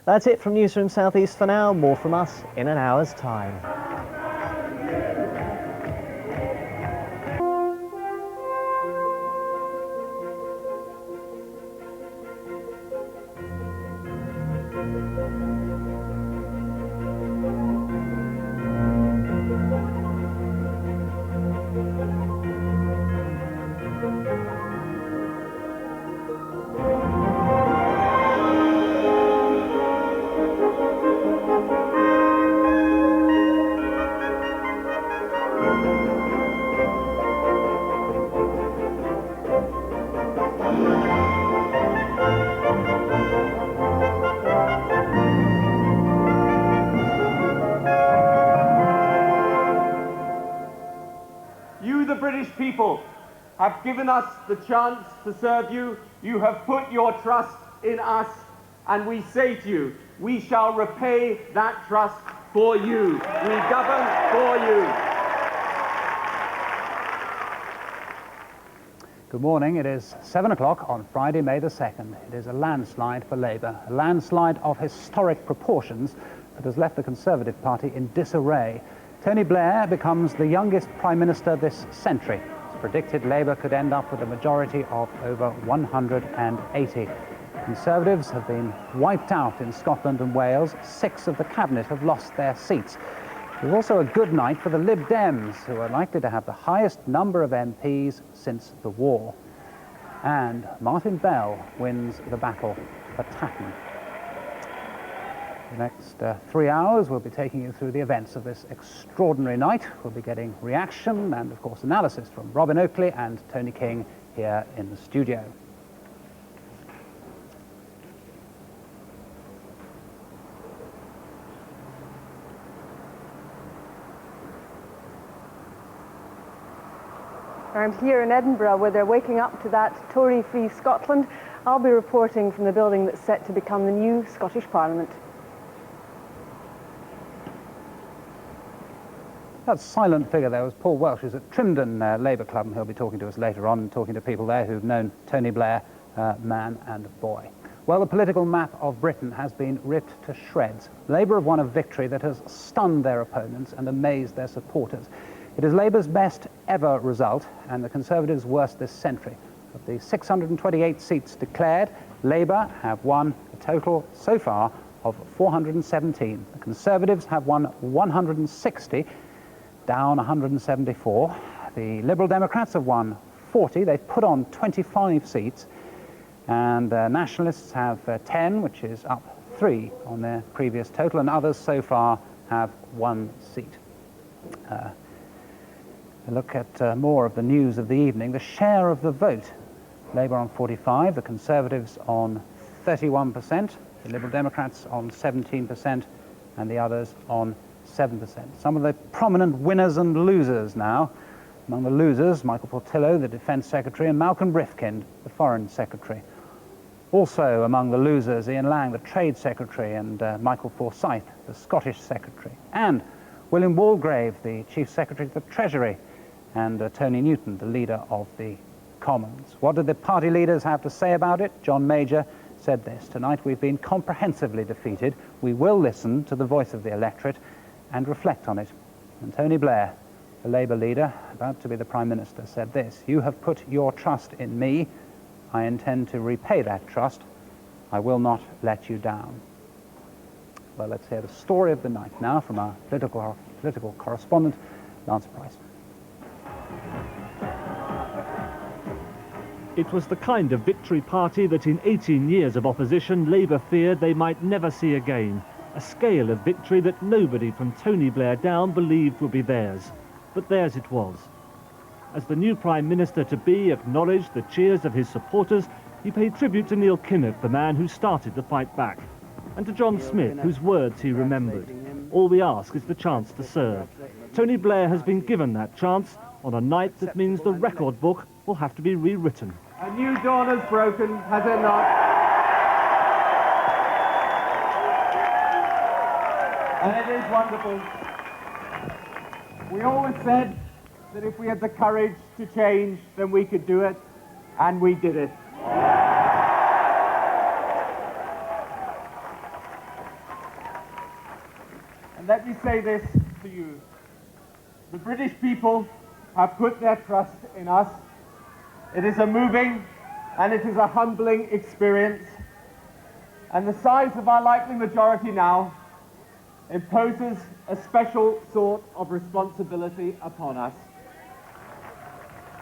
That's it from Newsroom South East for now. More from us in an hour's time. People have given us the chance to serve you. You have put your trust in us, and we say to you, we shall repay that trust for you. We govern for you. Good morning. It is 7 o'clock on Friday, May the 2nd. It is a landslide for Labour, a landslide of historic proportions that has left the Conservative Party in disarray. Tony Blair becomes the youngest Prime Minister this century. As predicted, Labour could end up with a majority of over 180. Conservatives have been wiped out in Scotland and Wales. 6 of the Cabinet have lost their seats. It was also a good night for the Lib Dems, who are likely to have the highest number of MPs since the war. And Martin Bell wins the battle for Tatton. The next 3 hours, we'll be taking you through the events of this extraordinary night. We'll be getting reaction and, of course, analysis from Robin Oakley and Tony King here in the studio. I'm here in Edinburgh, where they're waking up to that Tory-free Scotland. I'll be reporting from the building that's set to become the new Scottish Parliament. That silent figure there was Paul Welsh, who's at Trimdon Labour Club, and he'll be talking to us later on, talking to people there who've known Tony Blair, man and boy. Well, the political map of Britain has been ripped to shreds. Labour have won a victory that has stunned their opponents and amazed their supporters. It is Labour's best ever result and the Conservatives' worst this century. Of the 628 seats declared, Labour have won a total so far of 417. The Conservatives have won 160, down 174. The Liberal Democrats have won 40. They've put on 25 seats. And Nationalists have 10, which is up 3 on their previous total. And others so far have 1 seat. A look at more of the news of the evening. The share of the vote. Labour on 45, the Conservatives on 31%, the Liberal Democrats on 17%, and the others on 7%. Some of the prominent winners and losers now. Among the losers, Michael Portillo, the Defence Secretary, and Malcolm Brifkind, the Foreign Secretary. Also among the losers, Ian Lang, the Trade Secretary, and Michael Forsyth, the Scottish Secretary. And William Walgrave, the Chief Secretary of the Treasury, and Tony Newton, the leader of the Commons. What did the party leaders have to say about it? John Major said this: "Tonight we've been comprehensively defeated. We will listen to the voice of the electorate and reflect on it." And Tony Blair, the Labour leader, about to be the Prime Minister, said this: "You have put your trust in me. I intend to repay that trust. I will not let you down." Well, let's hear the story of the night now from our political correspondent, Lance Price. It was the kind of victory party that in 18 years of opposition, Labour feared they might never see again. A scale of victory that nobody from Tony Blair down believed would be theirs. But theirs it was. As the new Prime Minister-to-be acknowledged the cheers of his supporters, he paid tribute to Neil Kinnock, the man who started the fight back, and to John Smith, whose words he remembered. All we ask is the chance to serve. Tony Blair has been given that chance on a night that means the record book will have to be rewritten. A new dawn has broken, has it not? And it is wonderful. We always said that if we had the courage to change, then we could do it, and we did it. let me say this to you. The British people have put their trust in us. It is a moving and it is a humbling experience. And the size of our likely majority now imposes a special sort of responsibility upon us.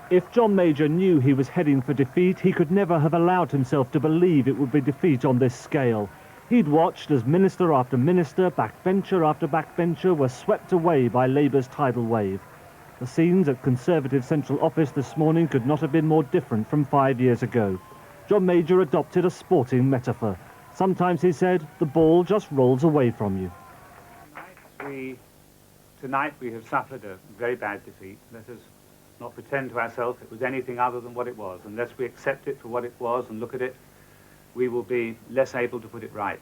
If John Major knew he was heading for defeat, he could never have allowed himself to believe it would be defeat on this scale. He'd watched as minister after minister, backbencher after backbencher were swept away by Labour's tidal wave. The scenes at Conservative Central Office this morning could not have been more different from 5 years ago. John Major adopted a sporting metaphor. Sometimes, he said, the ball just rolls away from you. Tonight we have suffered a very bad defeat. Let us not pretend to ourselves it was anything other than what it was. Unless we accept it for what it was and look at it, we will be less able to put it right.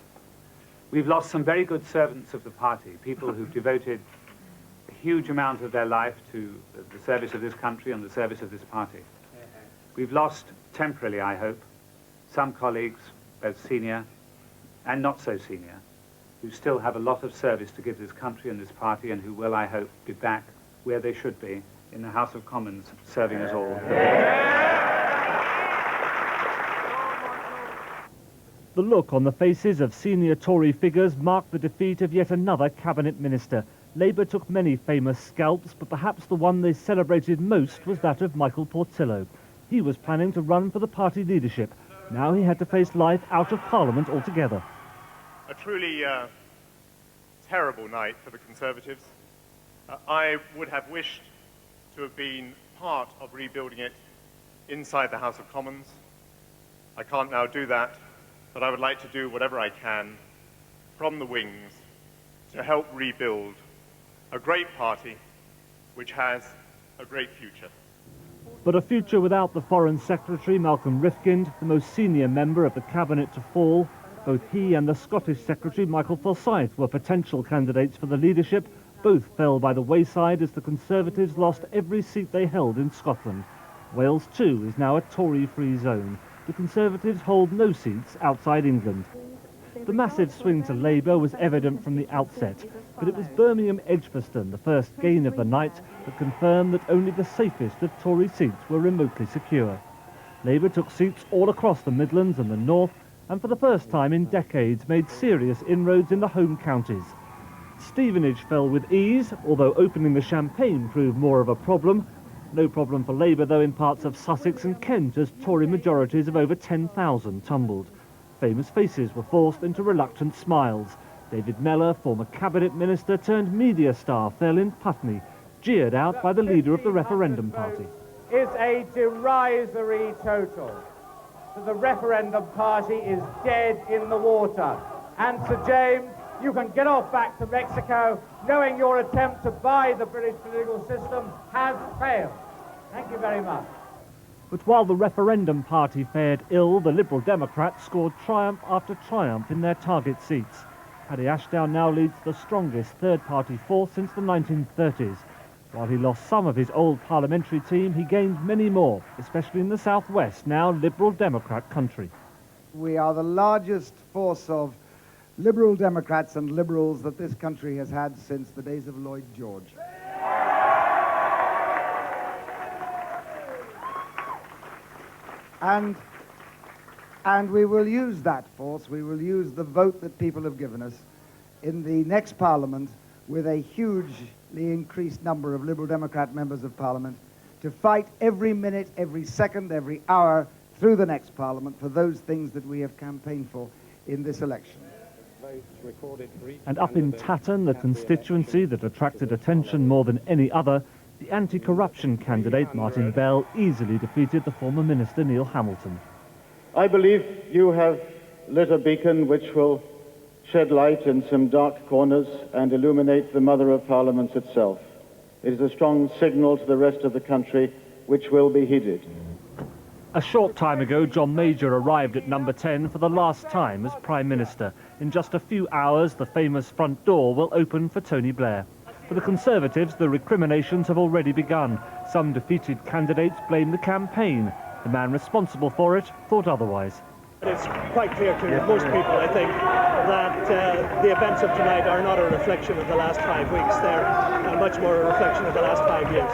We've lost some very good servants of the party, people who've devoted a huge amount of their life to the service of this country and the service of this party. We've lost, temporarily I hope, some colleagues, both senior and not so senior, who still have a lot of service to give this country and this party and who will, I hope, be back where they should be, in the House of Commons, serving us all. The look on the faces of senior Tory figures marked the defeat of yet another cabinet minister. Labour took many famous scalps, but perhaps the one they celebrated most was that of Michael Portillo. He was planning to run for the party leadership. Now he had to face life out of Parliament altogether. A truly terrible night for the Conservatives. I would have wished to have been part of rebuilding it inside the House of Commons. I can't now do that, but I would like to do whatever I can from the wings to help rebuild a great party which has a great future. But a future without the Foreign Secretary, Malcolm Rifkind, the most senior member of the Cabinet to fall. Both he and the Scottish Secretary, Michael Forsyth, were potential candidates for the leadership. Both fell by the wayside as the Conservatives lost every seat they held in Scotland. Wales, too, is now a Tory-free zone. The Conservatives hold no seats outside England. The massive swing to Labour was evident from the outset, but it was Birmingham Edgbaston, the first gain of the night, that confirmed that only the safest of Tory seats were remotely secure. Labour took seats all across the Midlands and the North, and for the first time in decades made serious inroads in the home counties. Stevenage fell with ease, although opening the champagne proved more of a problem. No problem for Labour, though, in parts of Sussex and Kent, as Tory majorities of over 10,000 tumbled. Famous faces were forced into reluctant smiles. David Mellor, former cabinet minister turned media star, fell in Putney, jeered out by the leader of the referendum party. Is a derisory total. So the referendum party is dead in the water. And Sir James, you can get off back to Mexico knowing your attempt to buy the British political system has failed. Thank you very much. But while the referendum party fared ill, the Liberal Democrats scored triumph after triumph in their target seats. Paddy Ashdown now leads the strongest third-party force since the 1930s. While he lost some of his old parliamentary team, he gained many more, especially in the southwest, now Liberal Democrat country. We are the largest force of Liberal Democrats and Liberals that this country has had since the days of Lloyd George. And we will use that force, we will use the vote that people have given us in the next Parliament with a hugely increased number of Liberal Democrat members of Parliament to fight every minute, every second, every hour through the next Parliament for those things that we have campaigned for in this election. And up in Tatton, the constituency that attracted attention more than any other, the anti-corruption candidate, Martin Bell, easily defeated the former Minister, Neil Hamilton. I believe you have lit a beacon which will shed light in some dark corners and illuminate the Mother of Parliaments itself. It is a strong signal to the rest of the country which will be heeded. A short time ago, John Major arrived at number 10 for the last time as Prime Minister. In just a few hours, the famous front door will open for Tony Blair. For the Conservatives, the recriminations have already begun. Some defeated candidates blame the campaign. The man responsible for it thought otherwise. It's quite clear to most people, I think, that the events of tonight are not a reflection of the last 5 weeks. They're much more a reflection of the last 5 years.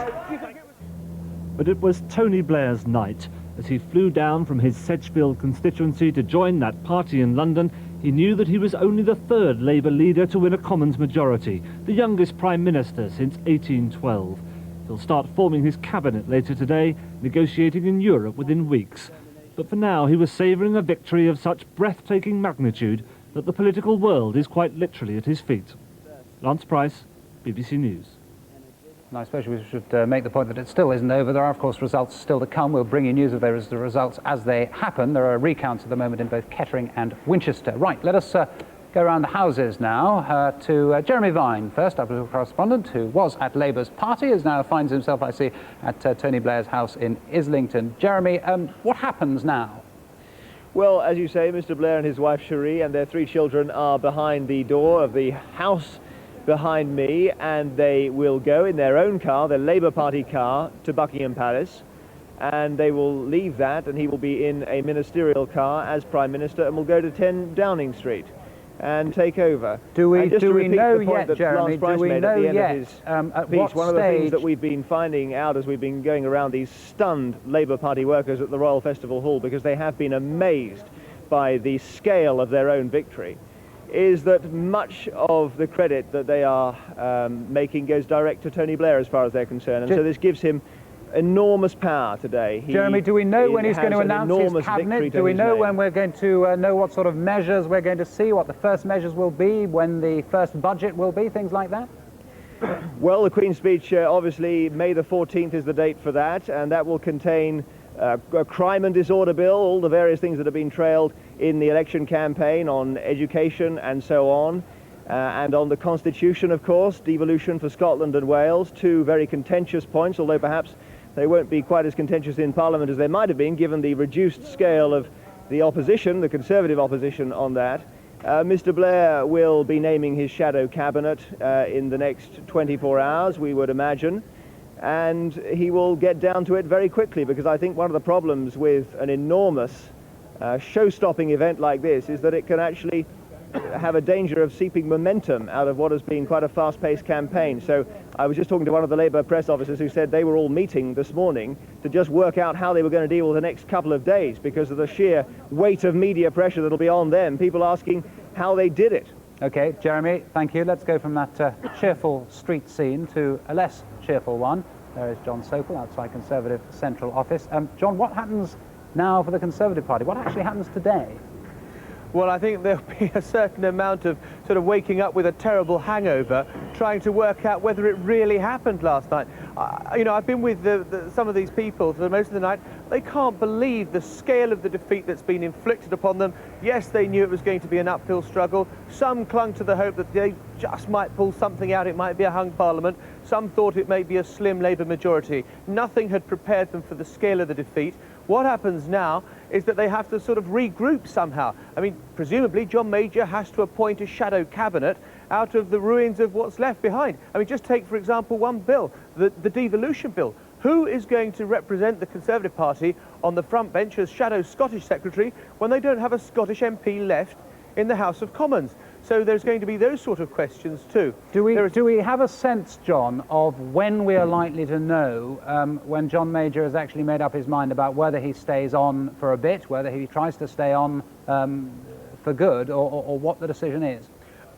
But it was Tony Blair's night. As he flew down from his Sedgefield constituency to join that party in London, he knew that he was only the third Labour leader to win a Commons majority, the youngest Prime Minister since 1812. He'll start forming his cabinet later today, negotiating in Europe within weeks. But for now, he was savouring a victory of such breathtaking magnitude that the political world is quite literally at his feet. Lance Price, BBC News. And I suppose we should make the point that it still isn't over. There are, of course, results still to come. We'll bring you news of the results as they happen. There are recounts at the moment in both Kettering and Winchester. Right, let us go around the houses now to Jeremy Vine, first, our political correspondent, who was at Labour's party, is now finds himself, I see, at Tony Blair's house in Islington. Jeremy, what happens now? Well, as you say, Mr. Blair and his wife Cherie and their 3 children are behind the door of the house behind me, and they will go in their own car, their Labour Party car, to Buckingham Palace, and they will leave that, and he will be in a ministerial car as Prime Minister, and will go to 10 Downing Street and take over. Do we know yet, Jeremy? Do we know yet at what one of the things that we've been finding out as we've been going around these stunned Labour Party workers at the Royal Festival Hall, because they have been amazed by the scale of their own victory, is that much of the credit that they are making goes direct to Tony Blair as far as they're concerned. And so this gives him enormous power today. Jeremy, do we know when he's going to announce his cabinet? Do we know when we're going to know what sort of measures we're going to see, what the first measures will be, when the first budget will be, things like that? Well, the Queen's speech, obviously, May the 14th is the date for that, and that will contain a crime and disorder bill, all the various things that have been trailed in the election campaign on education and so on, and on the Constitution, of course, devolution for Scotland and Wales, 2 very contentious points, although perhaps they won't be quite as contentious in Parliament as they might have been, given the reduced scale of the opposition, the Conservative opposition on that. Mr. Blair will be naming his shadow cabinet in the next 24 hours, we would imagine. And he will get down to it very quickly, because I think one of the problems with an enormous show-stopping event like this is that it can actually have a danger of seeping momentum out of what has been quite a fast-paced campaign. So I was just talking to one of the Labour press officers who said they were all meeting this morning to just work out how they were going to deal with the next couple of days because of the sheer weight of media pressure that'll be on them, people asking how they did it. OK, Jeremy, thank you. Let's go from that cheerful street scene to a less cheerful one. There is Jon Sopel outside Conservative Central Office. John, what happens now for the Conservative Party? What actually happens today? Well, I think there'll be a certain amount of sort of waking up with a terrible hangover, trying to work out whether it really happened last night. You know, I've been with some of these people for most of the night. They can't believe the scale of the defeat that's been inflicted upon them. Yes, they knew it was going to be an uphill struggle. Some clung to the hope that they just might pull something out. It might be a hung parliament. Some thought it may be a slim Labour majority. Nothing had prepared them for the scale of the defeat. What happens now is that they have to sort of regroup somehow. I mean, presumably John Major has to appoint a shadow cabinet out of the ruins of what's left behind. I mean, just take, for example, one bill, the devolution bill. Who is going to represent the Conservative Party on the front bench as shadow Scottish secretary when they don't have a Scottish MP left in the House of Commons? So there's going to be those sort of questions too. Do we have a sense, John, of when we are likely to know when John Major has actually made up his mind about whether he stays on for a bit, whether he tries to stay on for good, or what the decision is?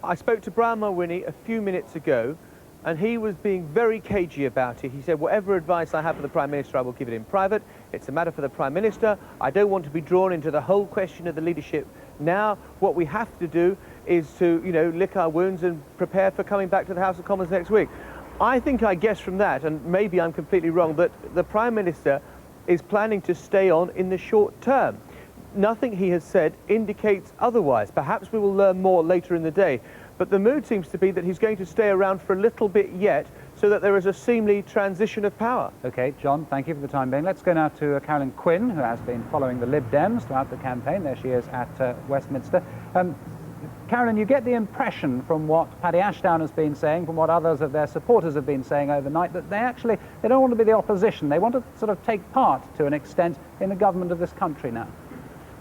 I spoke to Brian Mulroney a few minutes ago, and he was being very cagey about it. He said, whatever advice I have for the Prime Minister, I will give it in private. It's a matter for the Prime Minister. I don't want to be drawn into the whole question of the leadership now. What we have to do is to, you know, lick our wounds and prepare for coming back to the House of Commons next week. I think I guess from that, and maybe I'm completely wrong, that the Prime Minister is planning to stay on in the short term. Nothing he has said indicates otherwise. Perhaps we will learn more later in the day. But the mood seems to be that he's going to stay around for a little bit yet, so that there is a seemly transition of power. OK, John, thank you for the time being. Let's go now to Carolyn Quinn, who has been following the Lib Dems throughout the campaign. There she is at Westminster. Carolyn, you get the impression from what Paddy Ashdown has been saying, from what others of their supporters have been saying overnight, that they don't want to be the opposition. They want to sort of take part, to an extent, in the government of this country now.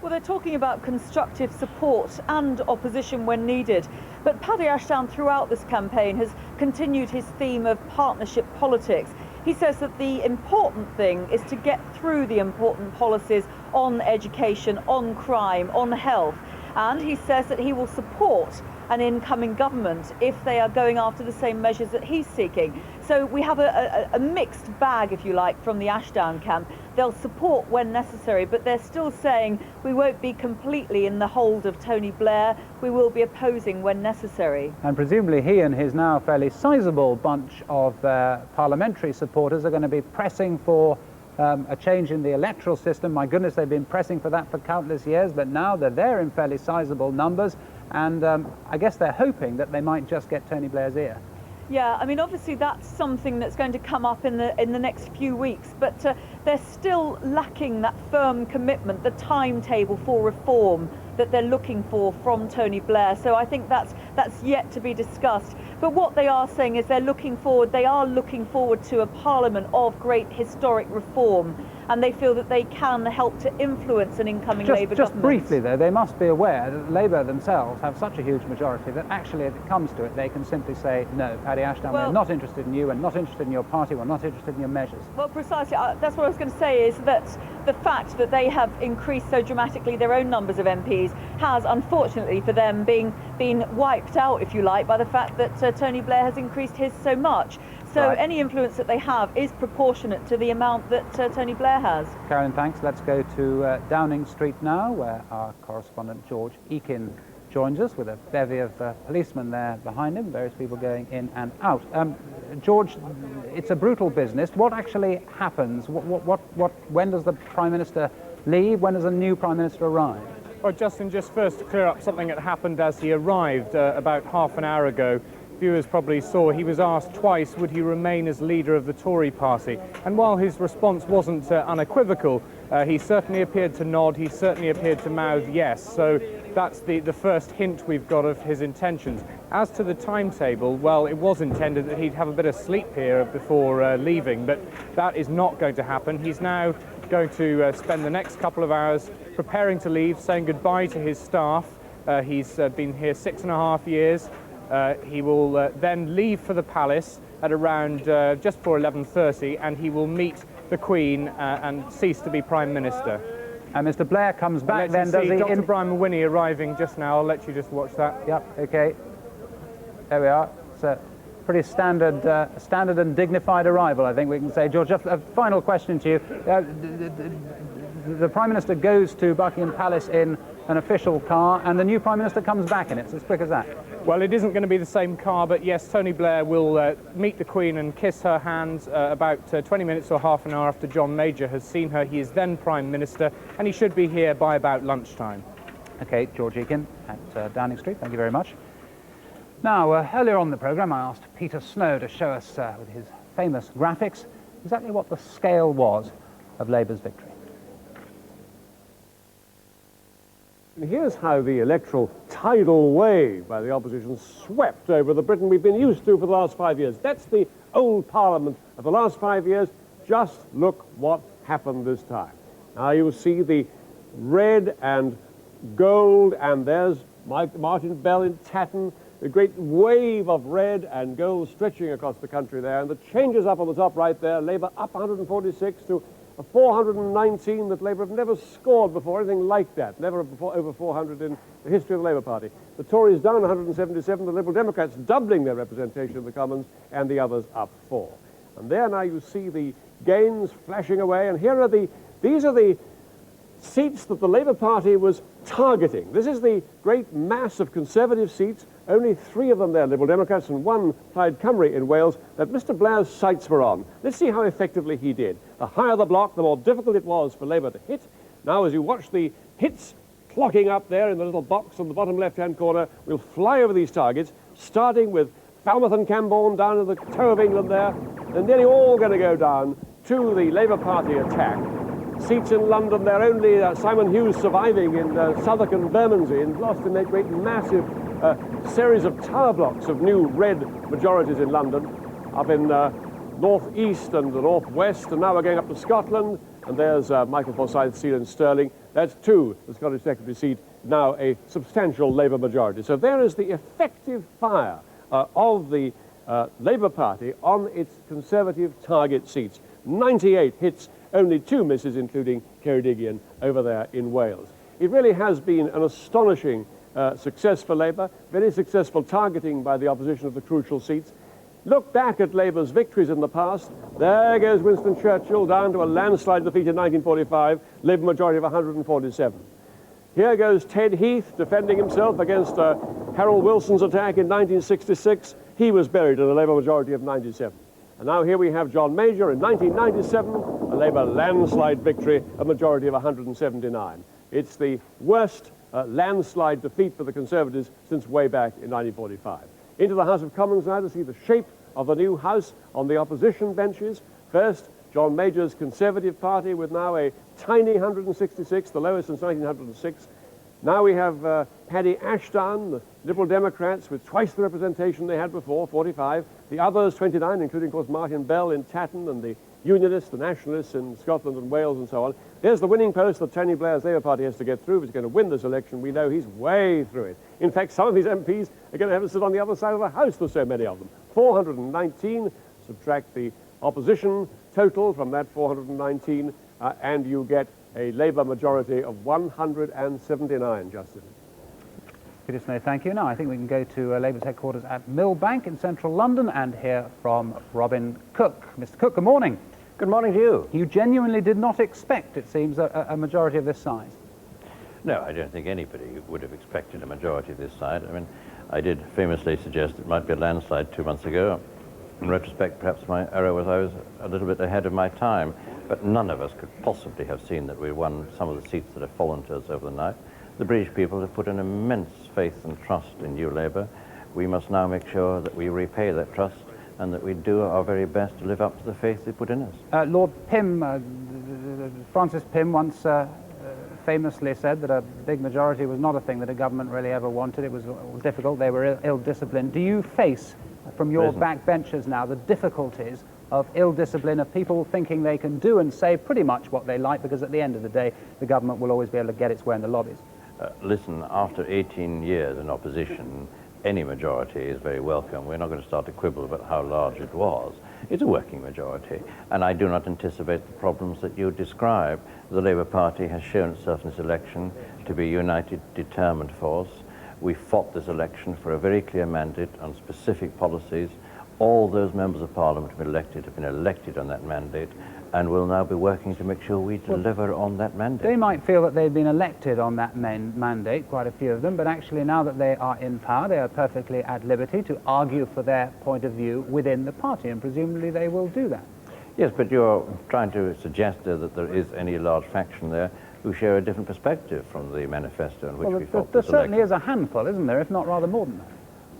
Well, they're talking about constructive support and opposition when needed. But Paddy Ashdown throughout this campaign has continued his theme of partnership politics. He says that the important thing is to get through the important policies on education, on crime, on health. And he says that he will support an incoming government if they are going after the same measures that he's seeking. So we have a mixed bag, if you like, from the Ashdown camp. They'll support when necessary, but they're still saying we won't be completely in the hold of Tony Blair. We will be opposing when necessary. And presumably he and his now fairly sizable bunch of parliamentary supporters are going to be pressing for a change in the electoral system. My goodness, they've been pressing for that for countless years, but now they're there in fairly sizable numbers, and I guess they're hoping that they might just get Tony Blair's ear. Yeah, I mean, obviously that's something that's going to come up in the next few weeks, but they're still lacking that firm commitment, the timetable for reform that they're looking for from Tony Blair. So I think that's yet to be discussed. But what they are saying is they are looking forward to a parliament of great historic reform, and they feel that they can help to influence an incoming Labour government. Just briefly, though, they must be aware that Labour themselves have such a huge majority that actually, if it comes to it, they can simply say, no, Paddy Ashdown, we're not interested in you, we're not interested in your party, we're not interested in your measures. Well, precisely. That's what I was going to say, is that the fact that they have increased so dramatically their own numbers of MPs has, unfortunately for them, been wiped out, if you like, by the fact that Tony Blair has increased his so much. So any influence that they have is proportionate to the amount that Tony Blair has. Carolyn, thanks. Let's go to Downing Street now, where our correspondent George Eakin joins us with a bevy of policemen there behind him, various people going in and out. George, it's a brutal business. What actually happens? When does the Prime Minister leave? When does a new Prime Minister arrive? Well, Justin, just first to clear up something that happened as he arrived about half an hour ago. Viewers probably saw he was asked twice would he remain as leader of the Tory party, and while his response wasn't unequivocal, he certainly appeared to nod, he certainly appeared to mouth yes, so that's the first hint we've got of his intentions. As to the timetable, well, it was intended that he'd have a bit of sleep here before leaving, but that is not going to happen. He's now going to spend the next couple of hours preparing to leave, saying goodbye to his staff. He's been here 6.5 years. He will then leave for the palace at around just before 11:30, and he will meet the Queen and cease to be Prime Minister. And Mr. Blair comes back then, does he? Dr. Brian Mulwiney arriving just now. I'll let you just watch that. Yep, okay. There we are. It's a pretty standard and dignified arrival, I think we can say. George, a final question to you. The Prime Minister goes to Buckingham Palace in an official car, and the new Prime Minister comes back in it. It's as quick as that. Well, it isn't going to be the same car, but yes, Tony Blair will meet the Queen and kiss her hands about 20 minutes or half an hour after John Major has seen her. He is then Prime Minister, and he should be here by about lunchtime. OK, George Eakin at Downing Street, thank you very much. Now, earlier on in the programme, I asked Peter Snow to show us, with his famous graphics, exactly what the scale was of Labour's victory. And here's how the electoral tidal wave by the opposition swept over the Britain we've been used to for the last 5 years. That's the old Parliament of the last 5 years. Just look what happened this time. Now you see the red and gold, and there's Martin Bell in Tatton, a great wave of red and gold stretching across the country there, and the changes up on the top right there, Labour up 146 to 419 that Labour have never scored before, anything like that, never before over 400 in the history of the Labour Party. The Tories down 177, the Liberal Democrats doubling their representation in the Commons, and the others up 4. And there now you see the gains flashing away, and here are these are the seats that the Labour Party was targeting. This is the great mass of Conservative seats, only 3 of them there, Liberal Democrats, and 1 Plaid Cymru in Wales, that Mr. Blair's sights were on. Let's see how effectively he did. The higher the block, the more difficult it was for Labour to hit. Now, as you watch the hits clocking up there in the little box on the bottom left-hand corner, we'll fly over these targets, starting with Falmouth and Camborne down to the toe of England there, and nearly all going to go down to the Labour Party attack. Seats in London, they're only Simon Hughes surviving in Southwark and Bermondsey, and lost in that great massive series of tower blocks of new red majorities in London, up in north east and the north west, and now we're going up to Scotland, and there's Michael Forsyth, Seal and Stirling. That's 2, the Scottish Secretary seat, now a substantial Labour majority. So there is the effective fire of the Labour Party on its Conservative target seats. 98 hits, only 2 misses, including Ceredigion over there in Wales. It really has been an astonishing success for Labour, very successful targeting by the opposition of the crucial seats. Look back at Labour's victories in the past. There goes Winston Churchill down to a landslide defeat in 1945, Labour majority of 147. Here goes Ted Heath defending himself against Harold Wilson's attack in 1966. He was buried in a Labour majority of 97. And now here we have John Major in 1997, a Labour landslide victory, a majority of 179. It's the worst landslide defeat for the Conservatives since way back in 1945. Into the House of Commons now to see the shape of the new House on the opposition benches. First, John Major's Conservative Party with now a tiny 166, the lowest since 1906. Now we have Paddy Ashdown, the Liberal Democrats, with twice the representation they had before, 45. The others, 29, including, of course, Martin Bell in Tatton, and the Unionists, the Nationalists in Scotland and Wales and so on. There's the winning post that Tony Blair's Labour Party has to get through if it's going to win this election. We know he's way through it. In fact, some of these MPs are going to have to sit on the other side of the House, there's so many of them. 419, subtract the opposition total from that 419, and you get a Labour majority of 179, Justin. Peter Snow, thank you. Now I think we can go to Labour's headquarters at Millbank in central London and hear from Robin Cook. Mr. Cook, good morning. Good morning to you. You genuinely did not expect, it seems, a majority of this size. No, I don't think anybody would have expected a majority of this size. I mean, I did famously suggest it might be a landslide 2 months ago. In retrospect, perhaps my error was I was a little bit ahead of my time, but none of us could possibly have seen that we won some of the seats that have fallen to us over the night. The British people have put an immense faith and trust in New Labour. We must now make sure that we repay that trust and that we do our very best to live up to the faith they put in us. Lord Pym, Francis Pym once famously said that a big majority was not a thing that a government really ever wanted. It was difficult, they were ill-disciplined. Do you face, from your backbenchers now, the difficulties of ill-discipline, of people thinking they can do and say pretty much what they like, because at the end of the day, the government will always be able to get its way in the lobbies? Listen, after 18 years in opposition, any majority is very welcome. We're not going to start to quibble about how large it was. It's a working majority, and I do not anticipate the problems that you describe. The Labour Party has shown itself in this election to be a united, determined force. We fought this election for a very clear mandate on specific policies. All those members of Parliament have been elected on that mandate, and will now be working to make sure we deliver on that mandate. They might feel that they've been elected on that mandate, quite a few of them, but actually now that they are in power, they are perfectly at liberty to argue for their point of view within the party, and presumably they will do that. Yes, but you're trying to suggest that there is any large faction there who share a different perspective from the manifesto in which we fought there this certainly election. is a handful, isn't there, if not rather more than that?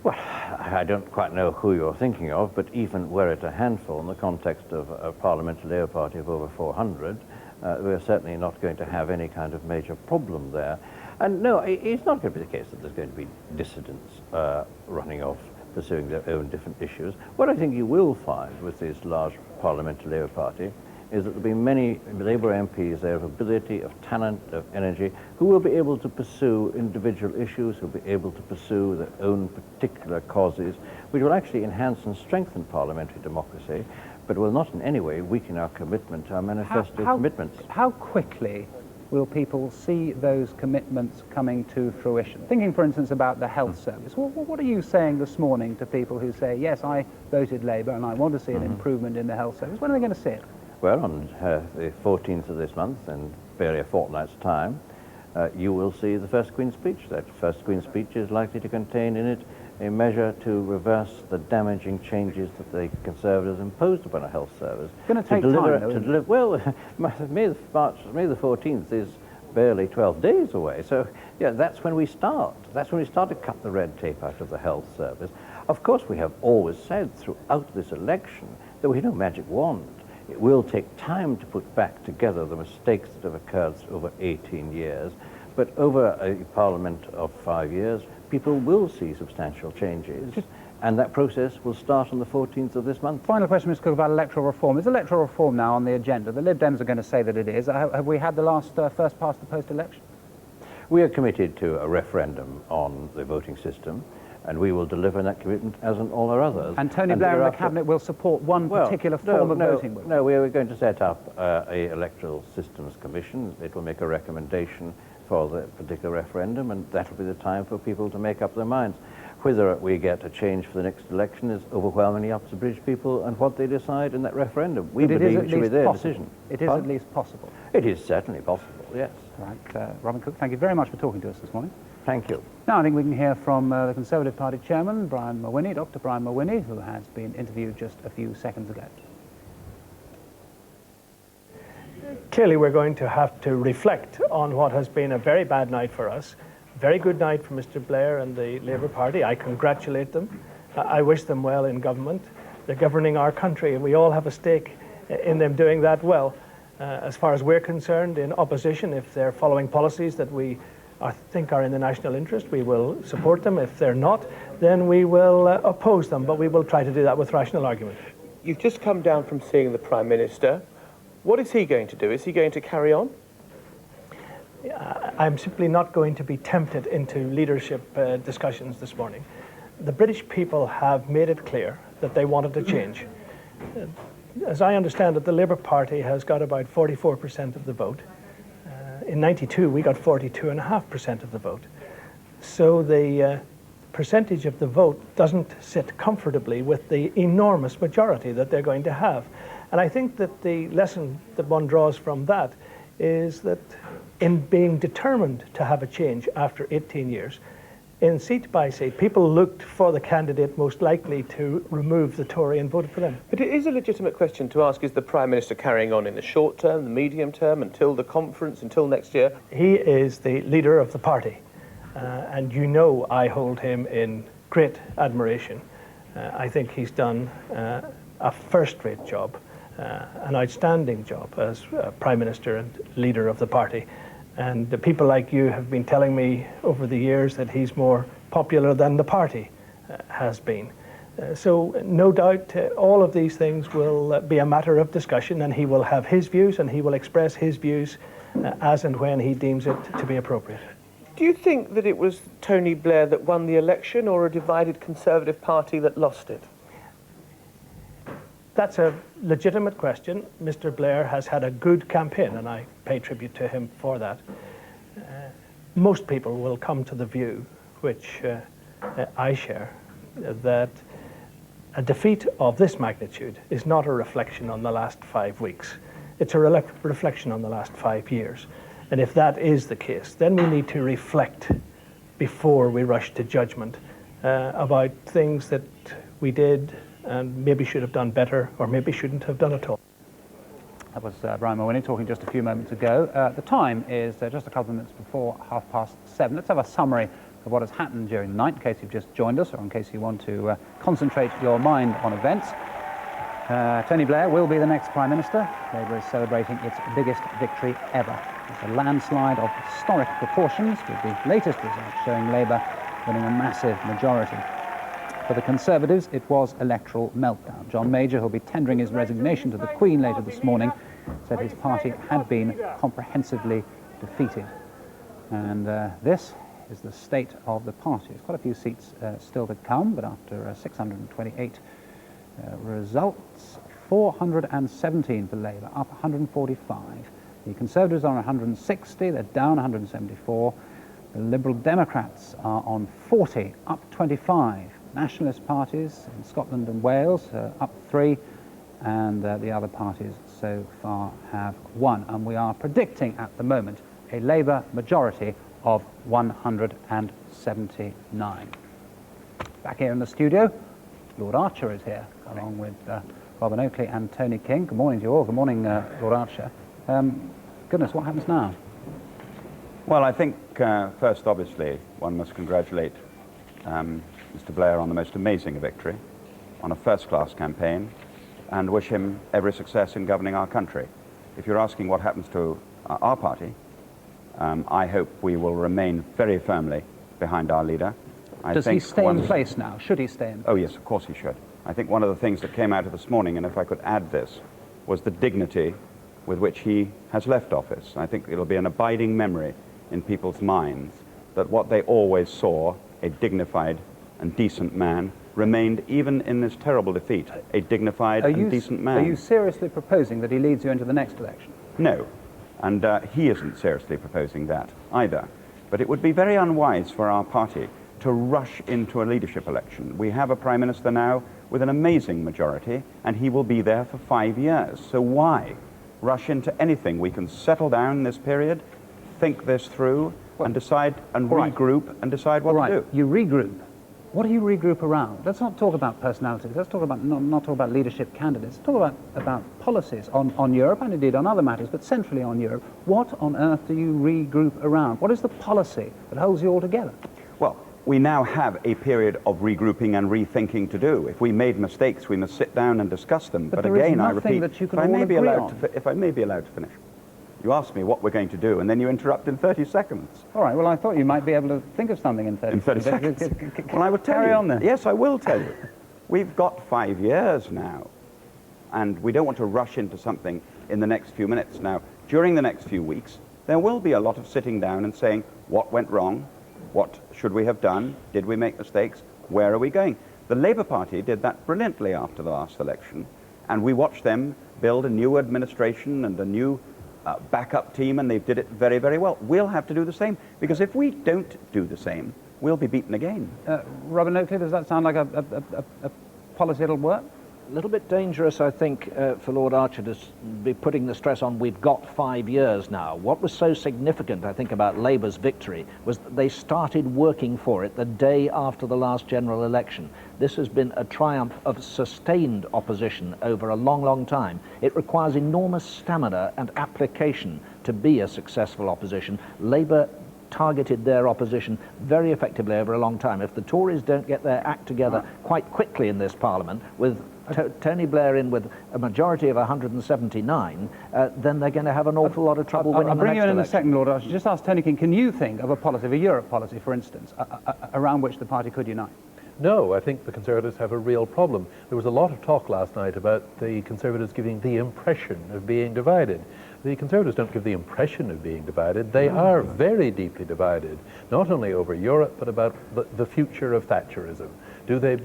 Well, I don't quite know who you're thinking of, but even were it a handful in the context of a parliamentary Labour Party of over 400, we're certainly not going to have any kind of major problem there. And no, it's not going to be the case that there's going to be dissidents running off, pursuing their own different issues. What I think you will find with this large parliamentary Labour Party is that there'll be many Labour MPs there of ability, of talent, of energy, who will be able to pursue individual issues, who will be able to pursue their own particular causes, which will actually enhance and strengthen parliamentary democracy, but will not in any way weaken our commitment to our manifesto commitments. How quickly will people see those commitments coming to fruition? Thinking, for instance, about the health service. What are you saying this morning to people who say, yes, I voted Labour and I want to see an improvement in the health service? When are they going to see it? Well, on the 14th of this month, in barely a fortnight's time, you will see the first Queen's speech. That first Queen's speech is likely to contain in it a measure to reverse the damaging changes that the Conservatives imposed upon a health service. It's going to take time, though, well, May the 14th is barely 12 days away. So, yeah, that's when we start. That's when we start to cut the red tape out of the health service. Of course, we have always said throughout this election that we have no magic wand. It will take time to put back together the mistakes that have occurred over 18 years, but over a parliament of 5 years, people will see substantial changes. And that process will start on the 14th of this month. Final question, Mr. Cook, about electoral reform. Is electoral reform now on the agenda? The Lib Dems are going to say that it is. Have we had the last first past the post election? We are committed to a referendum on the voting system, and we will deliver on that commitment as on all our others. And Tony Blair and the Cabinet will support one particular form of voting? No, we are going to set up a electoral systems commission. It will make a recommendation for the particular referendum, and that will be the time for people to make up their minds. Whether we get a change for the next election is overwhelmingly up to the British people and what they decide in that referendum. We believe it should be their decision. It is at least possible. It is certainly possible, yes. Right, Robin Cook, thank you very much for talking to us this morning. Thank you. Now I think we can hear from the Conservative Party Chairman, Brian Mulwiney, Dr. Brian Mulwiney, who has been interviewed just a few seconds ago. Clearly we're going to have to reflect on what has been a very bad night for us. Very good night for Mr. Blair and the Labour Party. I congratulate them. I wish them well in government. They're governing our country, and we all have a stake in them doing that well. As far as we're concerned, in opposition, if they're following policies that we think are in the national interest, we will support them. If they're not, then we will oppose them, but we will try to do that with rational argument. You've just come down from seeing the Prime Minister. What is he going to do? Is he going to carry on? I'm simply not going to be tempted into leadership discussions this morning. The British people have made it clear that they wanted to change. As I understand it, the Labour Party has got about 44% of the vote. In '92, we got 42.5% of the vote. So the percentage of the vote doesn't sit comfortably with the enormous majority that they're going to have. And I think that the lesson that one draws from that is that in being determined to have a change after 18 years, in seat by seat, people looked for the candidate most likely to remove the Tory and voted for them. But it is a legitimate question to ask, is the Prime Minister carrying on in the short term, the medium term, until the conference, until next year? He is the leader of the party, and you know I hold him in great admiration. I think he's done a first-rate job, an outstanding job as Prime Minister and leader of the party. And the people like you have been telling me over the years that he's more popular than the party has been. So no doubt all of these things will be a matter of discussion, and he will have his views and he will express his views as and when he deems it to be appropriate. Do you think that it was Tony Blair that won the election, or a divided Conservative Party that lost it? That's a legitimate question. Mr. Blair has had a good campaign, and I pay tribute to him for that. Most people will come to the view, which I share, that a defeat of this magnitude is not a reflection on the last 5 weeks. It's a reflection on the last 5 years. And if that is the case, then we need to reflect before we rush to judgment about things that we did and maybe should have done better, or maybe shouldn't have done at all. That was Brian Mulwiney talking just a few moments ago. The time is just a couple of minutes before 7:30. Let's have a summary of what has happened during the night, in case you've just joined us, or in case you want to concentrate your mind on events. Tony Blair will be the next Prime Minister. Labour is celebrating its biggest victory ever. It's a landslide of historic proportions, with the latest results showing Labour winning a massive majority. For the Conservatives, it was electoral meltdown. John Major, who'll be tendering his resignation to the Queen later this morning, said his party had been comprehensively defeated. And this is the state of the party. There's quite a few seats still to come, but after 628 results, 417 for Labour, up 145. The Conservatives are on 160, they're down 174. The Liberal Democrats are on 40, up 25. Nationalist parties in Scotland and Wales up 3, and the other parties so far have 1. And we are predicting at the moment a Labour majority of 179. Back here in the studio, Lord Archer is here, along with Robin Oakley and Tony King. Good morning to you all. Good morning, Lord Archer. Goodness, what happens now? Well, I think first, obviously, one must congratulate Mr. Blair on the most amazing victory, on a first-class campaign, and wish him every success in governing our country. If you're asking what happens to our party, I hope we will remain very firmly behind our leader, Does he stay in place now? Should he stay in place? Oh, yes, of course he should. I think one of the things that came out of this morning, and if I could add this, was the dignity with which he has left office. I think it'll be an abiding memory in people's minds that what they always saw, a dignified and decent man, remained, even in this terrible defeat, a dignified and decent man. Are you seriously proposing that he leads you into the next election? No, and he isn't seriously proposing that either. But it would be very unwise for our party to rush into a leadership election. We have a Prime Minister now with an amazing majority, and he will be there for 5 years. So why rush into anything? We can settle down this period, think this through, and decide and regroup and decide what to do. You regroup. What do you regroup around? Let's not talk about personalities. Let's talk about not talk about leadership candidates. Let's talk about policies on Europe and indeed on other matters, but centrally on Europe. What on earth do you regroup around? What is the policy that holds you all together? Well, we now have a period of regrouping and rethinking to do. If we made mistakes, we must sit down and discuss them. But again, I repeat, if I may be allowed to finish. You ask me what we're going to do, and then you interrupt in 30 seconds. All right, well, I thought you might be able to think of something in 30 seconds. Well, I would tell you. Carry on then. Yes, I will tell you. We've got 5 years now, and we don't want to rush into something in the next few minutes. Now, during the next few weeks, there will be a lot of sitting down and saying, what went wrong? What should we have done? Did we make mistakes? Where are we going? The Labour Party did that brilliantly after the last election, and we watched them build a new administration and a new backup team, and they did it very, very well. We'll have to do the same, because if we don't do the same, we'll be beaten again. Robin Oakley, does that sound like a policy that'll work? A little bit dangerous, I think, for Lord Archer to be putting the stress on we've got 5 years now. What was so significant, I think, about Labour's victory was that they started working for it the day after the last general election. This has been a triumph of sustained opposition over a long, long time. It requires enormous stamina and application to be a successful opposition. Labour targeted their opposition very effectively over a long time. If the Tories don't get their act together quite quickly in this Parliament, with Tony Blair in with a majority of 179, then they're going to have an awful lot of trouble winning the next election. I'll bring you in a second, Lord. I should just ask Tony King, can you think of a policy, of a Europe policy, for instance, around which the party could unite? No, I think the Conservatives have a real problem. There was a lot of talk last night about the Conservatives giving the impression of being divided. The Conservatives don't give the impression of being divided. They are very deeply divided, not only over Europe, but about the future of Thatcherism. Do they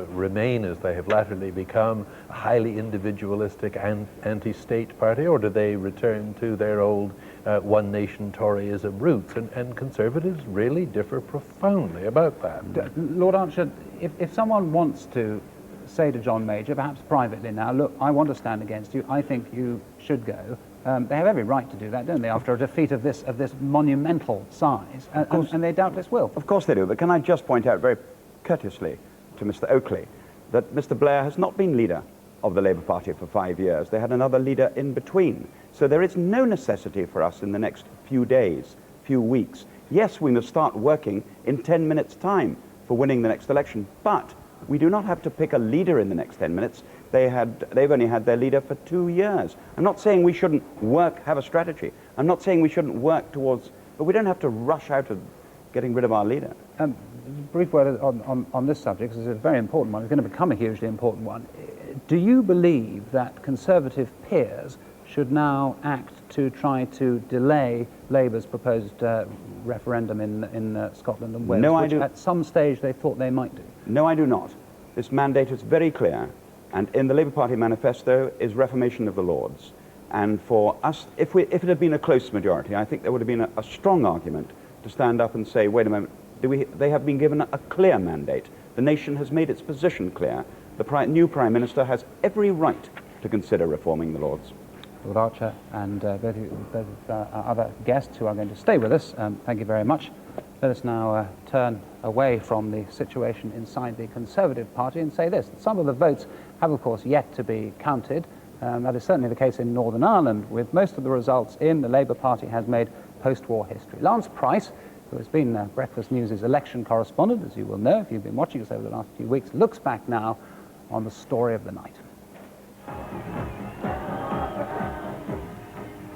remain, as they have latterly become, a highly individualistic and anti-state party, or do they return to their old one-nation Toryism roots? And Conservatives really differ profoundly about that. Lord Archer, if someone wants to say to John Major, perhaps privately now, look, I want to stand against you, I think you should go, they have every right to do that, don't they, after a defeat of this monumental size, and they doubtless will. Of course they do, but can I just point out very courteously to Mr. Oakley that Mr. Blair has not been leader of the Labour Party for 5 years. They had another leader in between. So there is no necessity for us in the next few days, few weeks. Yes, we must start working in 10 minutes' time for winning the next election, but we do not have to pick a leader in the next 10 minutes. They've only had their leader for 2 years. I'm not saying we shouldn't have a strategy. I'm not saying we shouldn't work towards, but we don't have to rush out of getting rid of our leader. Brief word on this subject, because it's a very important one. It's going to become a hugely important one. Do you believe that Conservative peers should now act to try to delay Labour's proposed referendum in Scotland and Wales, which at some stage they thought they might do? No, I do not. This mandate is very clear, and in the Labour Party manifesto is reformation of the Lords. And for us, if it had been a close majority, I think there would have been a strong argument to stand up and say, wait a moment, they have been given a clear mandate. The nation has made its position clear. The new Prime Minister has every right to consider reforming the Lords. Lord Archer and both our other guests who are going to stay with us, thank you very much. Let us now turn away from the situation inside the Conservative Party and say this. Some of the votes have, of course, yet to be counted. That is certainly the case in Northern Ireland, with most of the results in. The Labour Party has made post-war history. Lance Price, who has been Breakfast News' election correspondent, as you will know if you've been watching us over the last few weeks, looks back now on the story of the night.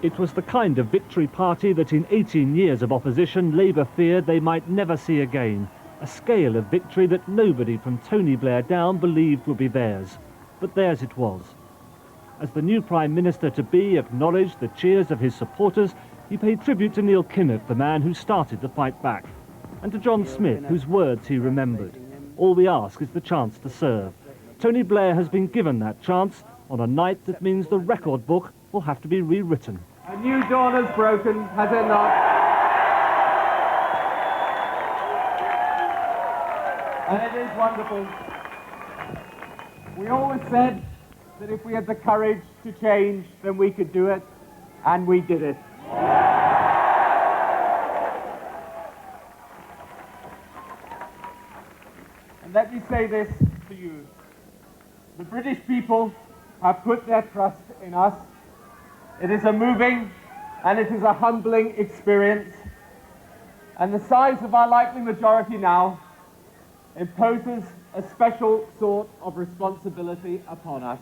It was the kind of victory party that in 18 years of opposition, Labour feared they might never see again. a scale of victory that nobody from Tony Blair down believed would be theirs. But theirs it was. As the new Prime Minister-to-be acknowledged the cheers of his supporters, he paid tribute to Neil Kinnock, the man who started the fight back, and to John Smith, whose words he remembered. All we ask is the chance to serve. Tony Blair has been given that chance on a night that means the record book will have to be rewritten. A new dawn has broken, has it not? And it is wonderful. We always said that if we had the courage to change, then we could do it, and we did it. And let me say this to you. The British people have put their trust in us. It is a moving and it is a humbling experience. And the size of our likely majority now imposes a special sort of responsibility upon us.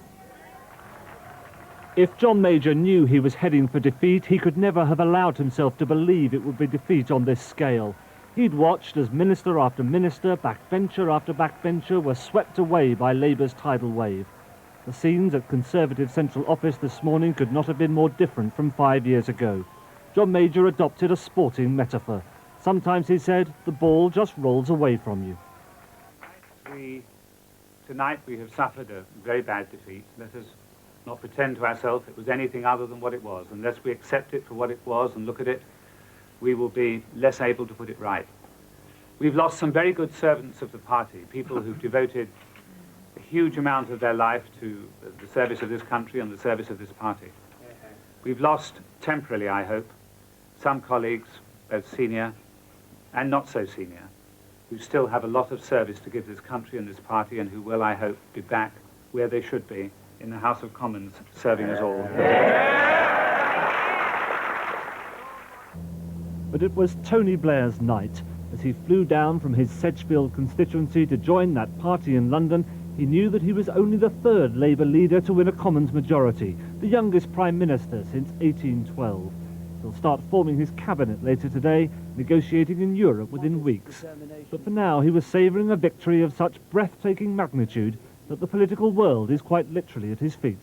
If John Major knew he was heading for defeat, he could never have allowed himself to believe it would be defeat on this scale. He'd watched as minister after minister, backbencher after backbencher were swept away by Labour's tidal wave. The scenes at Conservative Central Office this morning could not have been more different from 5 years ago. John Major adopted a sporting metaphor. Sometimes, he said, the ball just rolls away from you. Tonight we have suffered a very bad defeat. Let us not pretend to ourselves it was anything other than what it was. Unless we accept it for what it was and look at it, we will be less able to put it right. We've lost some very good servants of the party, people who've devoted a huge amount of their life to the service of this country and the service of this party. We've lost, temporarily I hope, some colleagues, both senior and not so senior, who still have a lot of service to give this country and this party and who will, I hope, be back where they should be, in the House of Commons, serving us all. But it was Tony Blair's night. As he flew down from his Sedgefield constituency to join that party in London, he knew that he was only the third Labour leader to win a Commons majority, the youngest Prime Minister since 1812. He'll start forming his cabinet later today, negotiating in Europe within weeks. But for now, he was savouring a victory of such breathtaking magnitude that the political world is quite literally at his feet.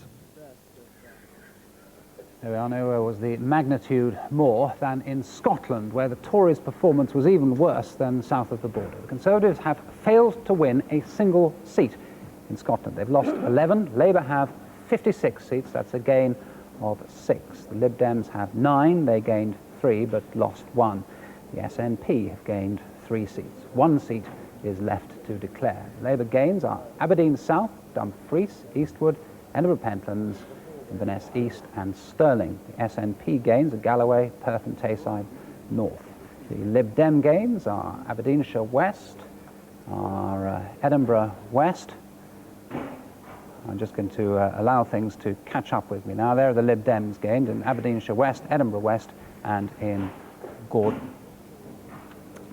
There we are, nowhere was the magnitude more than in Scotland, where the Tories' performance was even worse than south of the border. The Conservatives have failed to win a single seat in Scotland. They've lost 11. Labour have 56 seats. That's a gain of 6. The Lib Dems have 9. They gained 3 but lost 1. The SNP have gained 3 seats. 1 seat is left to declare. Labour gains are Aberdeen South, Dumfries, Eastwood, Edinburgh Pentlands, Inverness East and Stirling. The SNP gains are Galloway, Perth and Tayside North. The Lib Dem gains are Aberdeenshire West, are Edinburgh West. I'm just going to allow things to catch up with me now. There are the Lib Dems gained in Aberdeenshire West, Edinburgh West and in Gordon.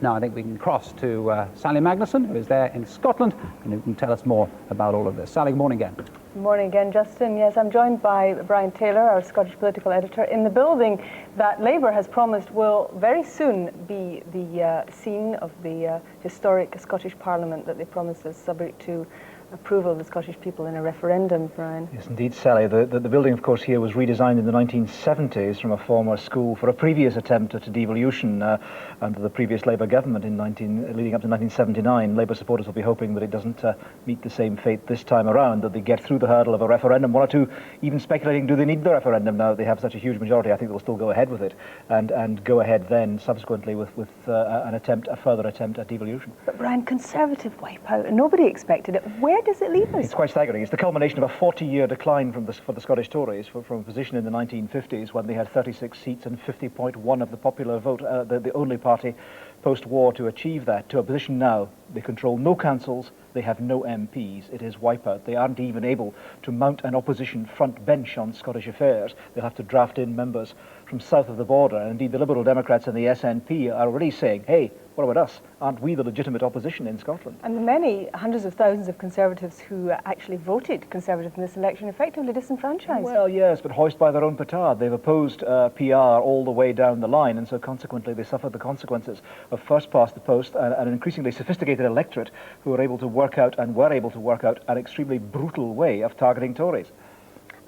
Now I think we can cross to Sally Magnusson, who is there in Scotland, and who can tell us more about all of this. Sally, good morning again. Good morning again, Justin. Yes, I'm joined by Brian Taylor, our Scottish political editor, in the building that Labour has promised will very soon be the scene of the historic Scottish Parliament that they promised is subject to approval of the Scottish people in a referendum, Brian. Yes, indeed, Sally. The building, of course, here was redesigned in the 1970s from a former school for a previous attempt at devolution under the previous Labour government leading up to 1979. Labour supporters will be hoping that it doesn't meet the same fate this time around, that they get through the hurdle of a referendum. One or two even speculating, do they need the referendum now that they have such a huge majority? I think they'll still go ahead with it and go ahead then subsequently with a further attempt at devolution. But Brian, Conservative wipeout, and nobody expected it. Where does it leave us? It's quite staggering. It's the culmination of a 40-year decline for the Scottish Tories from a position in the 1950s when they had 36 seats and 50.1 of the popular vote, the only party post-war to achieve that, to a position now They control no councils, they have no MPs. It is wipeout. They aren't even able to mount an opposition front bench on Scottish affairs. They'll have to draft in members from south of the border. And indeed, the Liberal Democrats and the SNP are already saying, hey, what about us? Aren't we the legitimate opposition in Scotland? And the many hundreds of thousands of Conservatives who actually voted Conservative in this election effectively disenfranchised. Well, yes, but hoist by their own petard. They've opposed PR all the way down the line, and so consequently they suffered the consequences of first past the post and an increasingly sophisticated electorate who were able to work out an extremely brutal way of targeting Tories.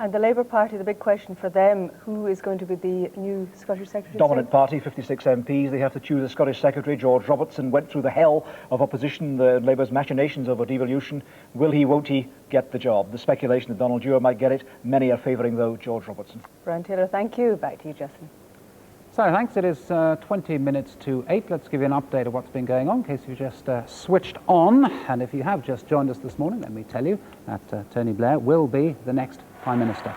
And the Labour Party, the big question for them, who is going to be the new Scottish Secretary? Dominant party, 56 MPs. They have to choose a Scottish Secretary. George Robertson went through the hell of opposition, the Labour's machinations over devolution. Will he, won't he get the job? The speculation that Donald Dewar might get it. Many are favouring, though, George Robertson. Brian Taylor, thank you. Back to you, Justin. So, thanks. It is 20 minutes to 8. Let's give you an update of what's been going on, in case you just switched on. And if you have just joined us this morning, let me tell you that Tony Blair will be the next Prime Minister.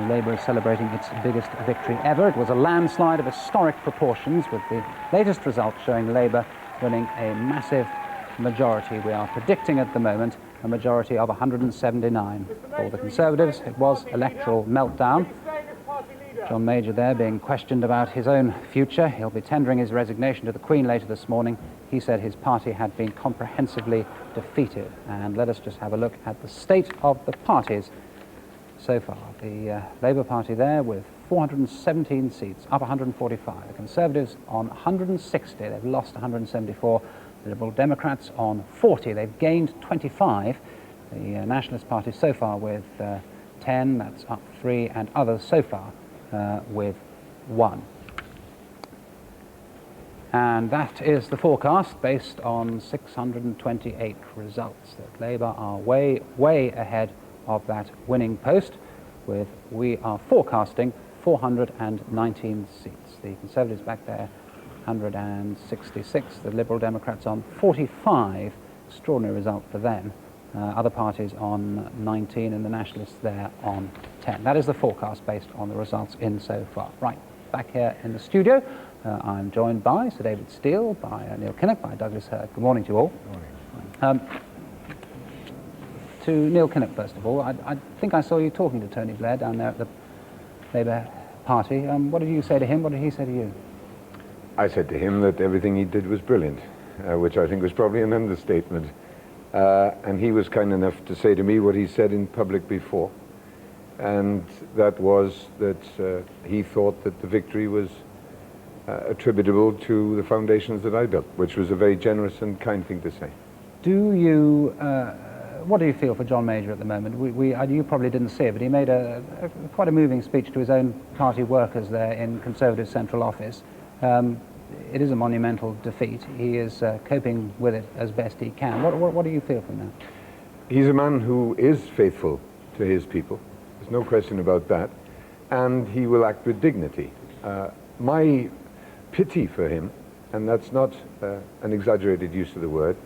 Labour is celebrating its biggest victory ever. It was a landslide of historic proportions, with the latest results showing Labour winning a massive majority. We are predicting at the moment a majority of 179. For the Conservatives, it was electoral meltdown. John Major there being questioned about his own future. He'll be tendering his resignation to the Queen later this morning. He said his party had been comprehensively defeated. And let us just have a look at the state of the parties so far. The Labour Party there with 417 seats, up 145. The Conservatives on 160, they've lost 174. The Liberal Democrats on 40, they've gained 25. The Nationalist Party so far with 10, that's up 3, and others so far with 1. And that is the forecast based on 628 results. That Labour are way, way ahead of that winning post, with we are forecasting 419 seats. The Conservatives back there, 166. The Liberal Democrats on 45. Extraordinary result for them. Other parties on 19, and the Nationalists there on 10. That is the forecast based on the results in so far. Right, back here in the studio, I'm joined by Sir David Steele, by Neil Kinnock, by Douglas Hurd. Good morning to you all. Good morning. To Neil Kinnock, first of all, I think I saw you talking to Tony Blair down there at the Labour Party. What did you say to him? What did he say to you? I said to him that everything he did was brilliant, which I think was probably an understatement. And he was kind enough to say to me what he said in public before, and that was that he thought that the victory was attributable to the foundations that I built, which was a very generous and kind thing to say. Do you, what do you feel for John Major at the moment? You probably didn't see it, but he made quite a moving speech to his own party workers there in Conservative Central Office. It is a monumental defeat. He is coping with it as best he can. What do you feel from that? He's a man who is faithful to his people. There's no question about that. And he will act with dignity. My pity for him, and that's not an exaggerated use of the word,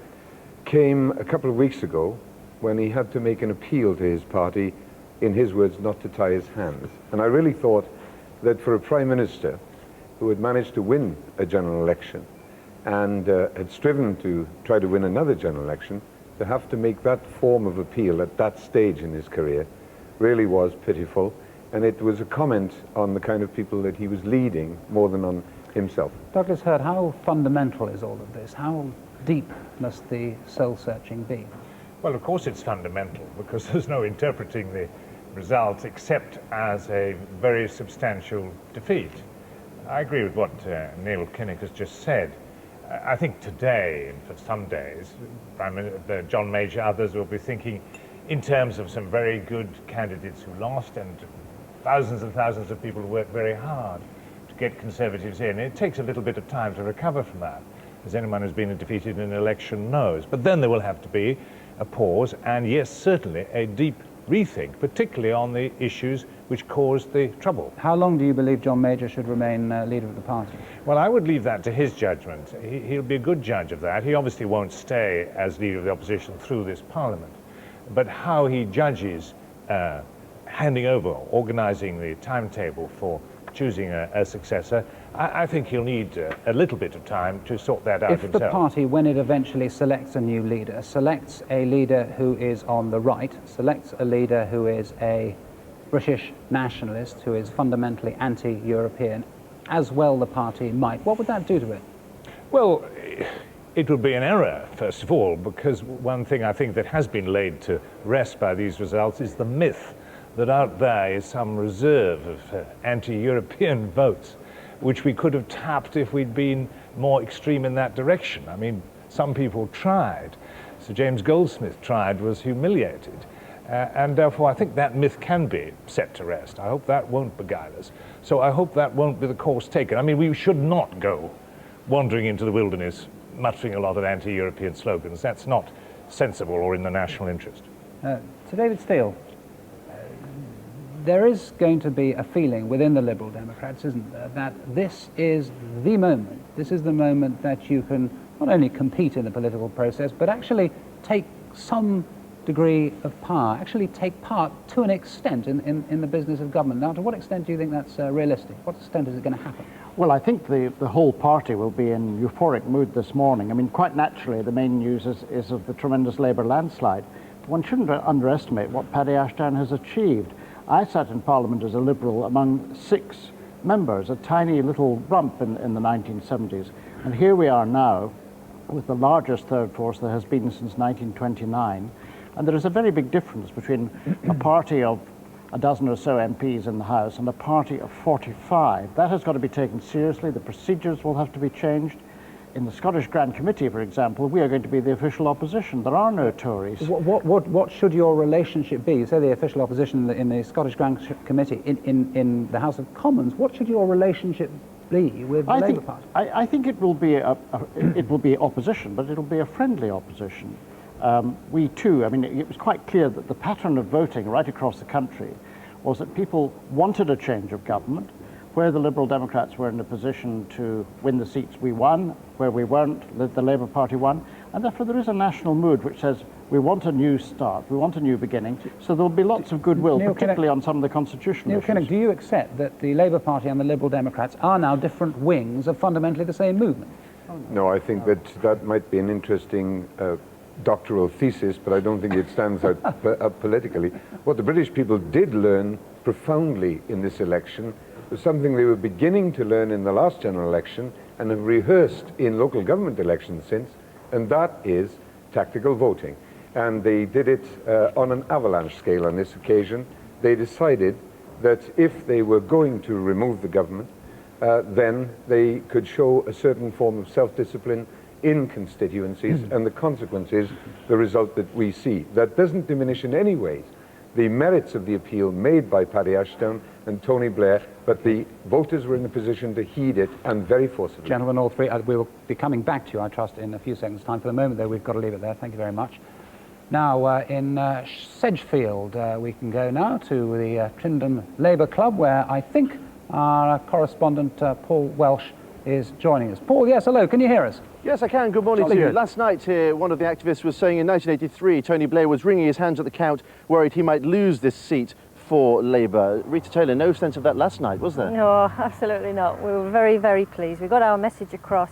came a couple of weeks ago when he had to make an appeal to his party, in his words, not to tie his hands. And I really thought that for a Prime Minister who had managed to win a general election and had striven to try to win another general election, to have to make that form of appeal at that stage in his career really was pitiful. And it was a comment on the kind of people that he was leading more than on himself. Douglas Hurd, how fundamental is all of this? How deep must the soul-searching be? Well, of course it's fundamental, because there's no interpreting the results except as a very substantial defeat. I agree with what Neil Kinnock has just said. I think today, and for some days, John Major, others will be thinking in terms of some very good candidates who lost, and thousands and thousands of people who worked very hard to get Conservatives in. It takes a little bit of time to recover from that, as anyone who's been defeated in an election knows. But then there will have to be a pause, and yes, certainly a deep rethink, particularly on the issues which caused the trouble. How long do you believe John Major should remain leader of the party? Well, I would leave that to his judgment. He'll be a good judge of that. He obviously won't stay as leader of the opposition through this parliament. But how he judges handing over, organising the timetable for choosing a successor. I think he'll need a little bit of time to sort that out himself. If the party, when it eventually selects a new leader, selects a leader who is on the right, selects a leader who is a British nationalist, who is fundamentally anti-European, as well the party might, what would that do to it? Well, it would be an error, first of all, because one thing I think that has been laid to rest by these results is the myth that out there is some reserve of anti-European votes, which we could have tapped if we'd been more extreme in that direction. I mean, some people tried. Sir James Goldsmith tried, was humiliated. And therefore, I think that myth can be set to rest. I hope that won't beguile us. So I hope that won't be the course taken. I mean, we should not go wandering into the wilderness muttering a lot of anti-European slogans. That's not sensible or in the national interest. To David Steele, there is going to be a feeling within the Liberal Democrats, isn't there, that this is the moment. This is the moment that you can not only compete in the political process, but actually take some degree of power, actually take part to an extent in the business of government. Now, to what extent do you think that's realistic? What extent is it going to happen? Well, I think the whole party will be in euphoric mood this morning. I mean, quite naturally, the main news is of the tremendous Labour landslide. But one shouldn't underestimate what Paddy Ashdown has achieved. I sat in Parliament as a Liberal among 6 members, a tiny little rump in the 1970s. And here we are now with the largest third force there has been since 1929. And there is a very big difference between a party of a dozen or so MPs in the House and a party of 45. That has got to be taken seriously. The procedures will have to be changed. In the Scottish Grand Committee, for example, we are going to be the official opposition. There are no Tories. What should your relationship be? You say the official opposition in the Scottish Grand Committee. In the House of Commons, what should your relationship be with the Labour Party? I think it will be it will be opposition, but it will be a friendly opposition. We too, I mean, it was quite clear that the pattern of voting right across the country was that people wanted a change of government. Where the Liberal Democrats were in a position to win the seats, we won. Where we weren't, the Labour Party won. And therefore there is a national mood which says we want a new start, we want a new beginning. So there will be lots of goodwill, particularly on some of the constitutional issues. Neil Kinnock, do you accept that the Labour Party and the Liberal Democrats are now different wings of fundamentally the same movement? No, I think that might be an interesting doctoral thesis, but I don't think it stands out politically. What the British people did learn profoundly in this election was something they were beginning to learn in the last general election and have rehearsed in local government elections since, and that is tactical voting. And they did it on an avalanche scale on this occasion. They decided that if they were going to remove the government, then they could show a certain form of self-discipline in constituencies, and the consequence is the result that we see. That doesn't diminish in any way the merits of the appeal made by Paddy Ashdown and Tony Blair, but the voters were in a position to heed it, and very forcibly. Gentlemen, all three, we will be coming back to you, I trust, in a few seconds' time. For the moment, though, we've got to leave it there. Thank you very much. Now, in Sedgefield, we can go now to the Trindon Labour Club, where I think our correspondent, Paul Welsh, is joining us. Paul, yes, hello, can you hear us? Yes, I can. Good morning to you. Last night, one of the activists was saying in 1983, Tony Blair was wringing his hands at the count, worried he might lose this seat for Labour. Rita Taylor, no sense of that last night, was there? No, absolutely not. We were very, very pleased. We got our message across.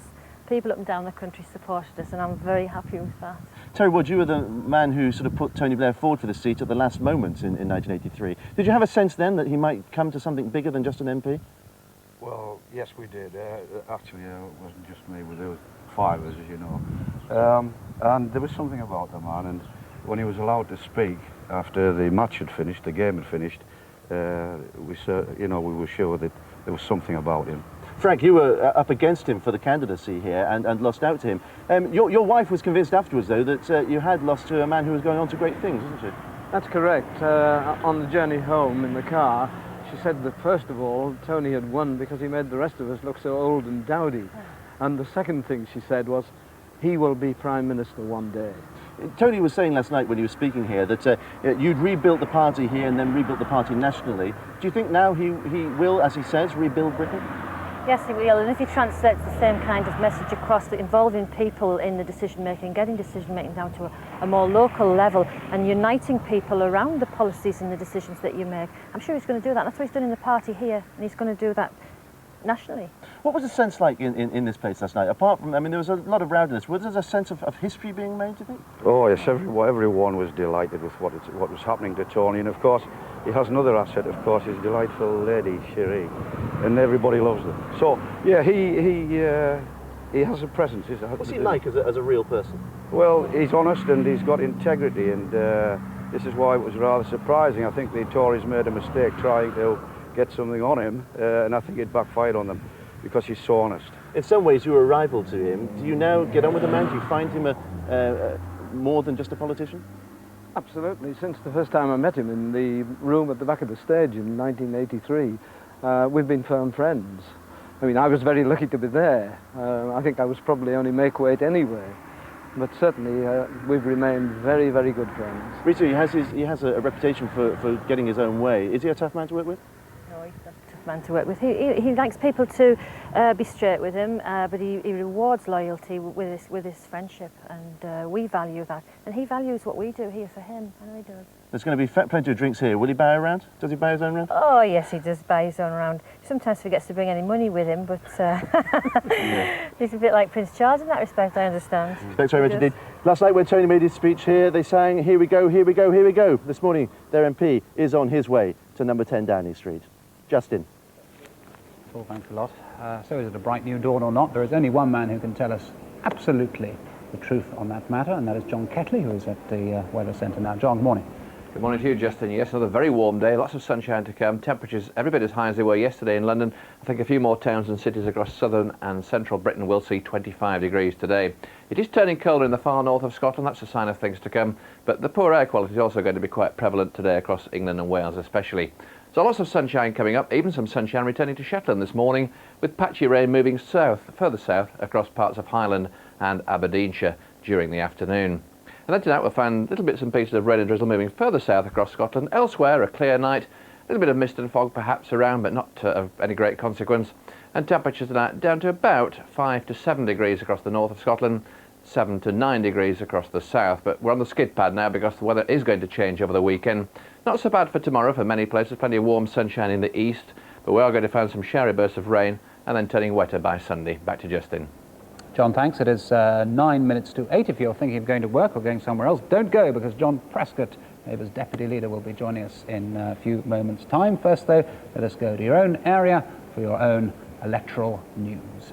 People up and down the country supported us, and I'm very happy with that. Terry Wood, you were the man who sort of put Tony Blair forward for the seat at the last moment in 1983. Did you have a sense then that he might come to something bigger than just an MP? Well, yes, we did. Actually, it wasn't just me, there were 5 of us, as you know. And there was something about the man, and when he was allowed to speak after the match had finished, the game had finished, we were sure that there was something about him. Frank, you were up against him for the candidacy here and lost out to him. Your wife was convinced afterwards, though, that you had lost to a man who was going on to great things, wasn't she? That's correct. On the journey home in the car, she said that, first of all, Tony had won because he made the rest of us look so old and dowdy. And the second thing she said was, he will be Prime Minister one day. Tony was saying last night when he was speaking here that you'd rebuilt the party here and then rebuilt the party nationally. Do you think now he will, as he says, rebuild Britain? Yes, he will, and if he translates the same kind of message across, that involving people in the decision-making, getting decision-making down to a more local level and uniting people around the policies and the decisions that you make, I'm sure he's going to do that. That's what he's done in the party here, and he's going to do that nationally. What was the sense like in this place last night? Apart from, I mean, there was a lot of rowdiness. Was there a sense of history being made, do you think? Oh yes, everyone was delighted with what was happening to Tony, and of course he has another asset, of course, his delightful lady Cherie, and everybody loves them. So yeah, he has a presence. What's he like as a real person? Well, he's honest and he's got integrity, and this is why it was rather surprising. I think the Tories made a mistake trying to get something on him, and I think it backfired on them because he's so honest. In some ways, you were a rival to him. Do you now get on with the man? Do you find him more than just a politician? Absolutely. Since the first time I met him in the room at the back of the stage in 1983, we've been firm friends. I mean, I was very lucky to be there. I think I was probably only make weight anyway. But certainly, we've remained very, very good friends. Rita, he has a reputation for getting his own way. Is he a tough man to work with? No, he's not a tough man to work with. He likes people to be straight with him, but he rewards loyalty with his friendship, and we value that. And he values what we do here for him, and he does. There's going to be plenty of drinks here. Will he buy a round? Does he buy his own round? Oh, yes, he does buy his own round. Sometimes forgets to bring any money with him, but he's a bit like Prince Charles in that respect, I understand. Thanks very much indeed. Last night when Tony made his speech here, they sang, "Here we go, here we go, here we go." This morning, their MP is on his way to number 10 Downing Street. Justin. Paul, thanks a lot. So is it a bright new dawn or not? There is only one man who can tell us absolutely the truth on that matter, and that is John Ketley, who is at the Weather Centre now. John, good morning. Good morning to you, Justin. Yes, another very warm day, lots of sunshine to come, temperatures every bit as high as they were yesterday in London. I think a few more towns and cities across southern and central Britain will see 25 degrees today. It is turning colder in the far north of Scotland, that's a sign of things to come, but the poor air quality is also going to be quite prevalent today across England and Wales especially. So lots of sunshine coming up, even some sunshine returning to Shetland this morning, with patchy rain moving south, further south, across parts of Highland and Aberdeenshire during the afternoon. And then tonight we'll find little bits and pieces of rain and drizzle moving further south across Scotland. Elsewhere, a clear night, a little bit of mist and fog perhaps around, but not of any great consequence. And temperatures tonight down to about 5 to 7 degrees across the north of Scotland, 7 to 9 degrees across the south. But we're on the skid pad now because the weather is going to change over the weekend. Not so bad for tomorrow for many places, plenty of warm sunshine in the east, but we are going to find some showery bursts of rain and then turning wetter by Sunday. Back to Justin. John, thanks. It is 9 minutes to 8. If you're thinking of going to work or going somewhere else, don't go, because John Prescott, Labour's deputy leader, will be joining us in a few moments' time. First, though, let us go to your own area for your own electoral news.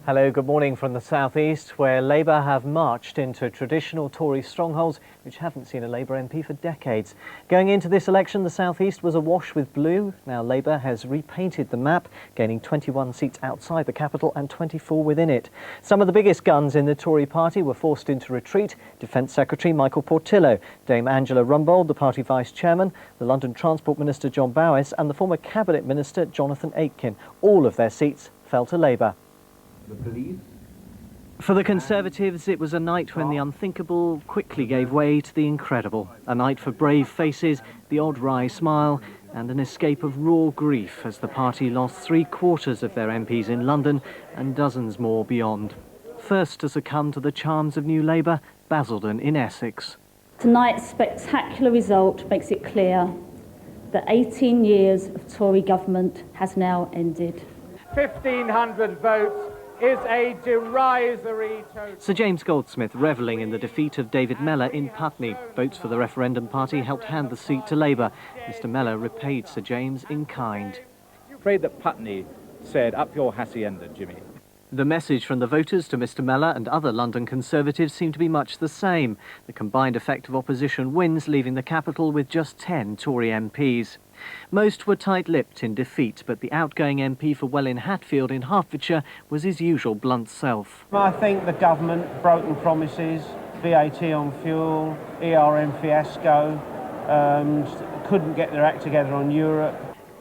Hello, good morning from the South East, where Labour have marched into traditional Tory strongholds which haven't seen a Labour MP for decades. Going into this election, the South East was awash with blue. Now Labour has repainted the map, gaining 21 seats outside the capital and 24 within it. Some of the biggest guns in the Tory party were forced into retreat. Defence Secretary Michael Portillo, Dame Angela Rumbold, the party vice chairman, the London Transport Minister John Bowis and the former Cabinet Minister Jonathan Aitken. All of their seats fell to Labour. For the Conservatives, it was a night when the unthinkable quickly gave way to the incredible. A night for brave faces, the odd wry smile, and an escape of raw grief as the party lost 3/4 of their MPs in London and dozens more beyond. First to succumb to the charms of New Labour, Basildon in Essex. Tonight's spectacular result makes it clear that 18 years of Tory government has now ended. 1,500 votes is a derisory total. Sir James Goldsmith revelling in the defeat of David Mellor in Putney. Votes for the referendum party helped hand the seat to Labour. Mr Mellor repaid Sir James in kind. Afraid that Putney said, "Up your hacienda, Jimmy." The message from the voters to Mr Mellor and other London Conservatives seemed to be much the same. The combined effect of opposition wins, leaving the capital with just 10 Tory MPs. Most were tight-lipped in defeat, but the outgoing MP for Welwyn Hatfield in Hertfordshire was his usual blunt self. I think the government broken promises, VAT on fuel, ERM fiasco, couldn't get their act together on Europe.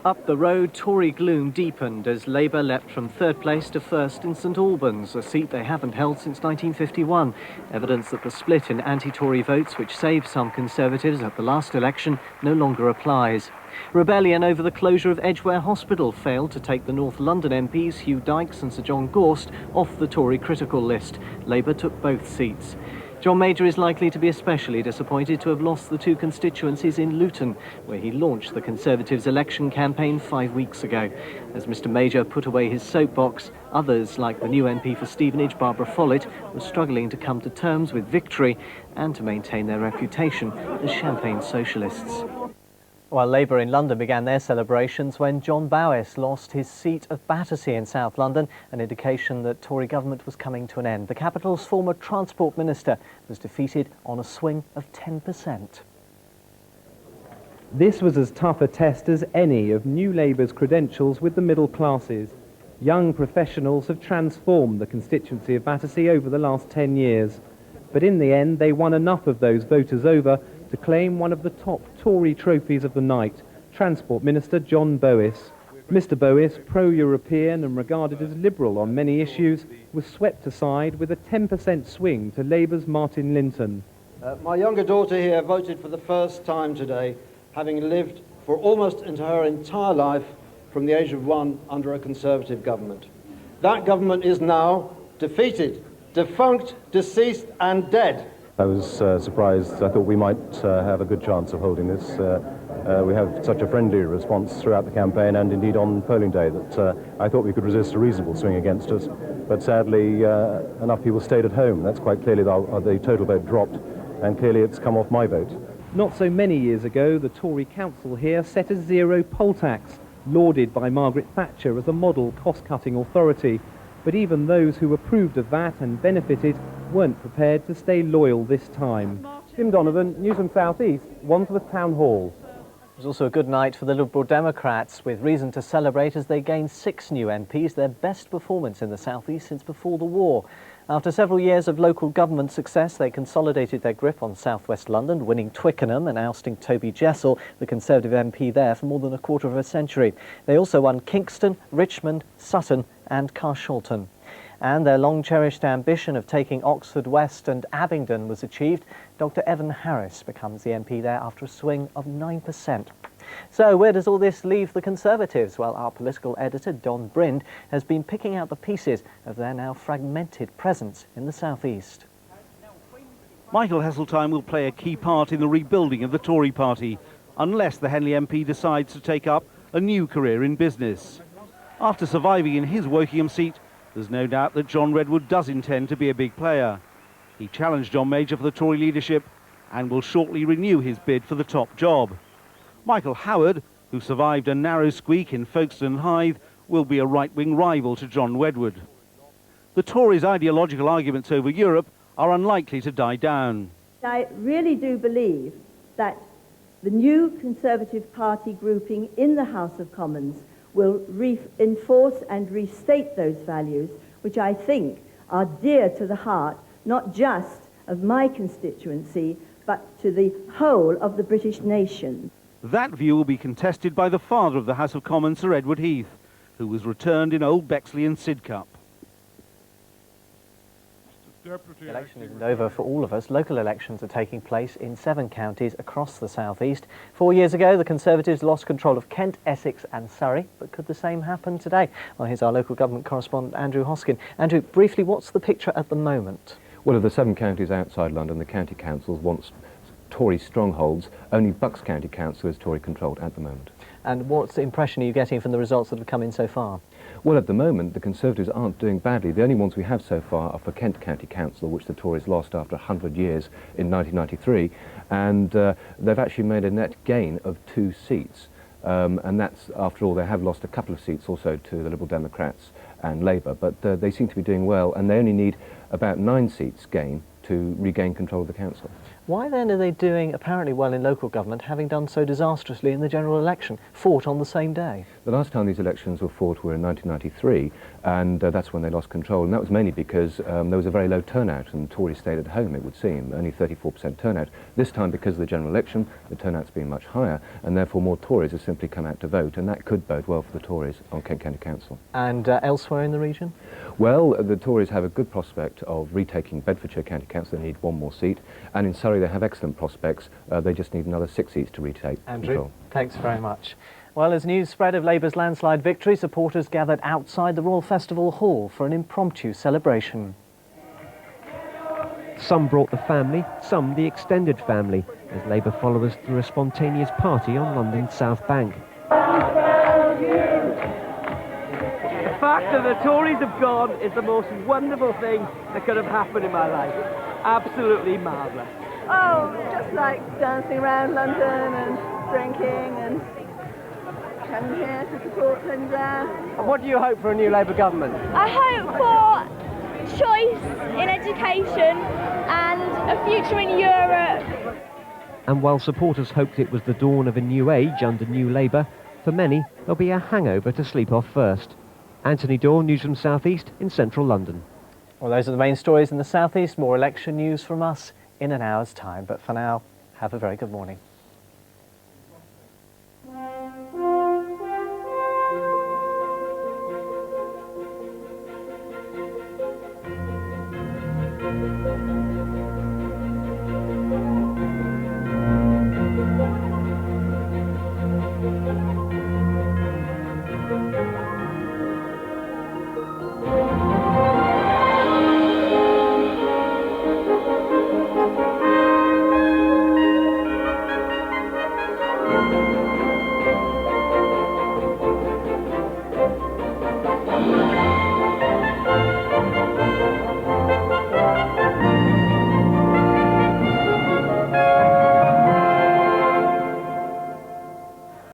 Up the road, Tory gloom deepened as Labour leapt from third place to first in St Albans, a seat they haven't held since 1951. Evidence that the split in anti-Tory votes, which saved some Conservatives at the last election, no longer applies. Rebellion over the closure of Edgware Hospital failed to take the North London MPs Hugh Dykes and Sir John Gorst off the Tory critical list. Labour took both seats. John Major is likely to be especially disappointed to have lost the two constituencies in Luton, where he launched the Conservatives' election campaign 5 weeks ago. As Mr Major put away his soapbox, others, like the new MP for Stevenage, Barbara Follett, were struggling to come to terms with victory and to maintain their reputation as champagne socialists. While Labour in London began their celebrations when John Bowis lost his seat of Battersea in South London, an indication that Tory government was coming to an end. The capital's former Transport Minister was defeated on a swing of 10%. This was as tough a test as any of New Labour's credentials with the middle classes. Young professionals have transformed the constituency of Battersea over the last 10 years. But in the end, they won enough of those voters over to claim one of the top Tory trophies of the night, Transport Minister John Bowis. Mr Bowis, pro-European and regarded as liberal on many issues, was swept aside with a 10% swing to Labour's Martin Linton. My younger daughter here voted for the first time today, having lived for almost into her entire life from the age of 1 under a Conservative government. That government is now defeated, defunct, deceased and dead. I was surprised. I thought we might have a good chance of holding this. We have such a friendly response throughout the campaign and indeed on polling day that I thought we could resist a reasonable swing against us. But sadly, enough people stayed at home. That's quite clearly the total vote dropped, and clearly it's come off my vote. Not so many years ago, the Tory council here set a zero poll tax, lauded by Margaret Thatcher as a model cost-cutting authority. But even those who approved of that and benefited weren't prepared to stay loyal this time. Jim Donovan, Newsroom South East, Wandsworth Town Hall. It was also a good night for the Liberal Democrats, with reason to celebrate as they gained 6 new MPs, their best performance in the South East since before the war. After several years of local government success, they consolidated their grip on South West London, winning Twickenham and ousting Toby Jessel, the Conservative MP there, for more than a quarter of a century. They also won Kingston, Richmond, Sutton and Carshalton. And their long-cherished ambition of taking Oxford West and Abingdon was achieved. Dr Evan Harris becomes the MP there after a swing of 9%. So where does all this leave the Conservatives? Well, our political editor, Don Brind, has been picking out the pieces of their now fragmented presence in the South East. Michael Heseltine will play a key part in the rebuilding of the Tory party, unless the Henley MP decides to take up a new career in business. After surviving in his Wokingham seat, there's no doubt that John Redwood does intend to be a big player. He challenged John Major for the Tory leadership and will shortly renew his bid for the top job. Michael Howard, who survived a narrow squeak in Folkestone and Hythe, will be a right-wing rival to John Wedgwood. The Tories' ideological arguments over Europe are unlikely to die down. I really do believe that the new Conservative Party grouping in the House of Commons will reinforce and restate those values, which I think are dear to the heart, not just of my constituency, but to the whole of the British nation. That view will be contested by the father of the House of Commons, Sir Edward Heath, who was returned in Old Bexley and Sidcup. The election isn't over for all of us. Local elections are taking place in 7 counties across the South East. 4 years ago, the Conservatives lost control of Kent, Essex and Surrey, but could the same happen today? Well, here's our local government correspondent, Andrew Hoskin. Andrew, briefly, what's the picture at the moment? Well, of the 7 counties outside London, the county councils once Tory strongholds. Only Bucks County Council is Tory controlled at the moment. And what impression are you getting from the results that have come in so far? Well, at the moment, the Conservatives aren't doing badly. The only ones we have so far are for Kent County Council, which the Tories lost after 100 years in 1993, and they've actually made a net gain of 2 seats. And that's, after all, they have lost a couple of seats also to the Liberal Democrats and Labour, but they seem to be doing well, and they only need about 9 seats gain to regain control of the council. Why then are they doing apparently well in local government, having done so disastrously in the general election, fought on the same day? The last time these elections were fought were in 1993, and that's when they lost control, and that was mainly because there was a very low turnout and the Tories stayed at home, it would seem, only 34% turnout. This time, because of the general election, the turnout's been much higher, and therefore more Tories have simply come out to vote, and that could bode well for the Tories on Kent County Council. And elsewhere in the region? Well, the Tories have a good prospect of retaking Bedfordshire County Council. They need one more seat, and in Surrey they have excellent prospects. They just need another 6 seats to retake Andrew, control. thanks very much. Well, as news spread of Labour's landslide victory, supporters gathered outside the Royal Festival Hall for an impromptu celebration. Some brought the family, some the extended family, as Labour followers threw a spontaneous party on London's South Bank. The fact that the Tories have gone is the most wonderful thing that could have happened in my life. Absolutely marvellous. Oh, just like dancing around London and drinking and coming here to support Tony Blair. And what do you hope for a new Labour government? I hope for choice in education and a future in Europe. And while supporters hoped it was the dawn of a new age under New Labour, for many there'll be a hangover to sleep off first. Anthony Daw, Newsroom South East in central London. Well, those are the main stories in the South East. More election news from us in an hour's time. But for now, have a very good morning.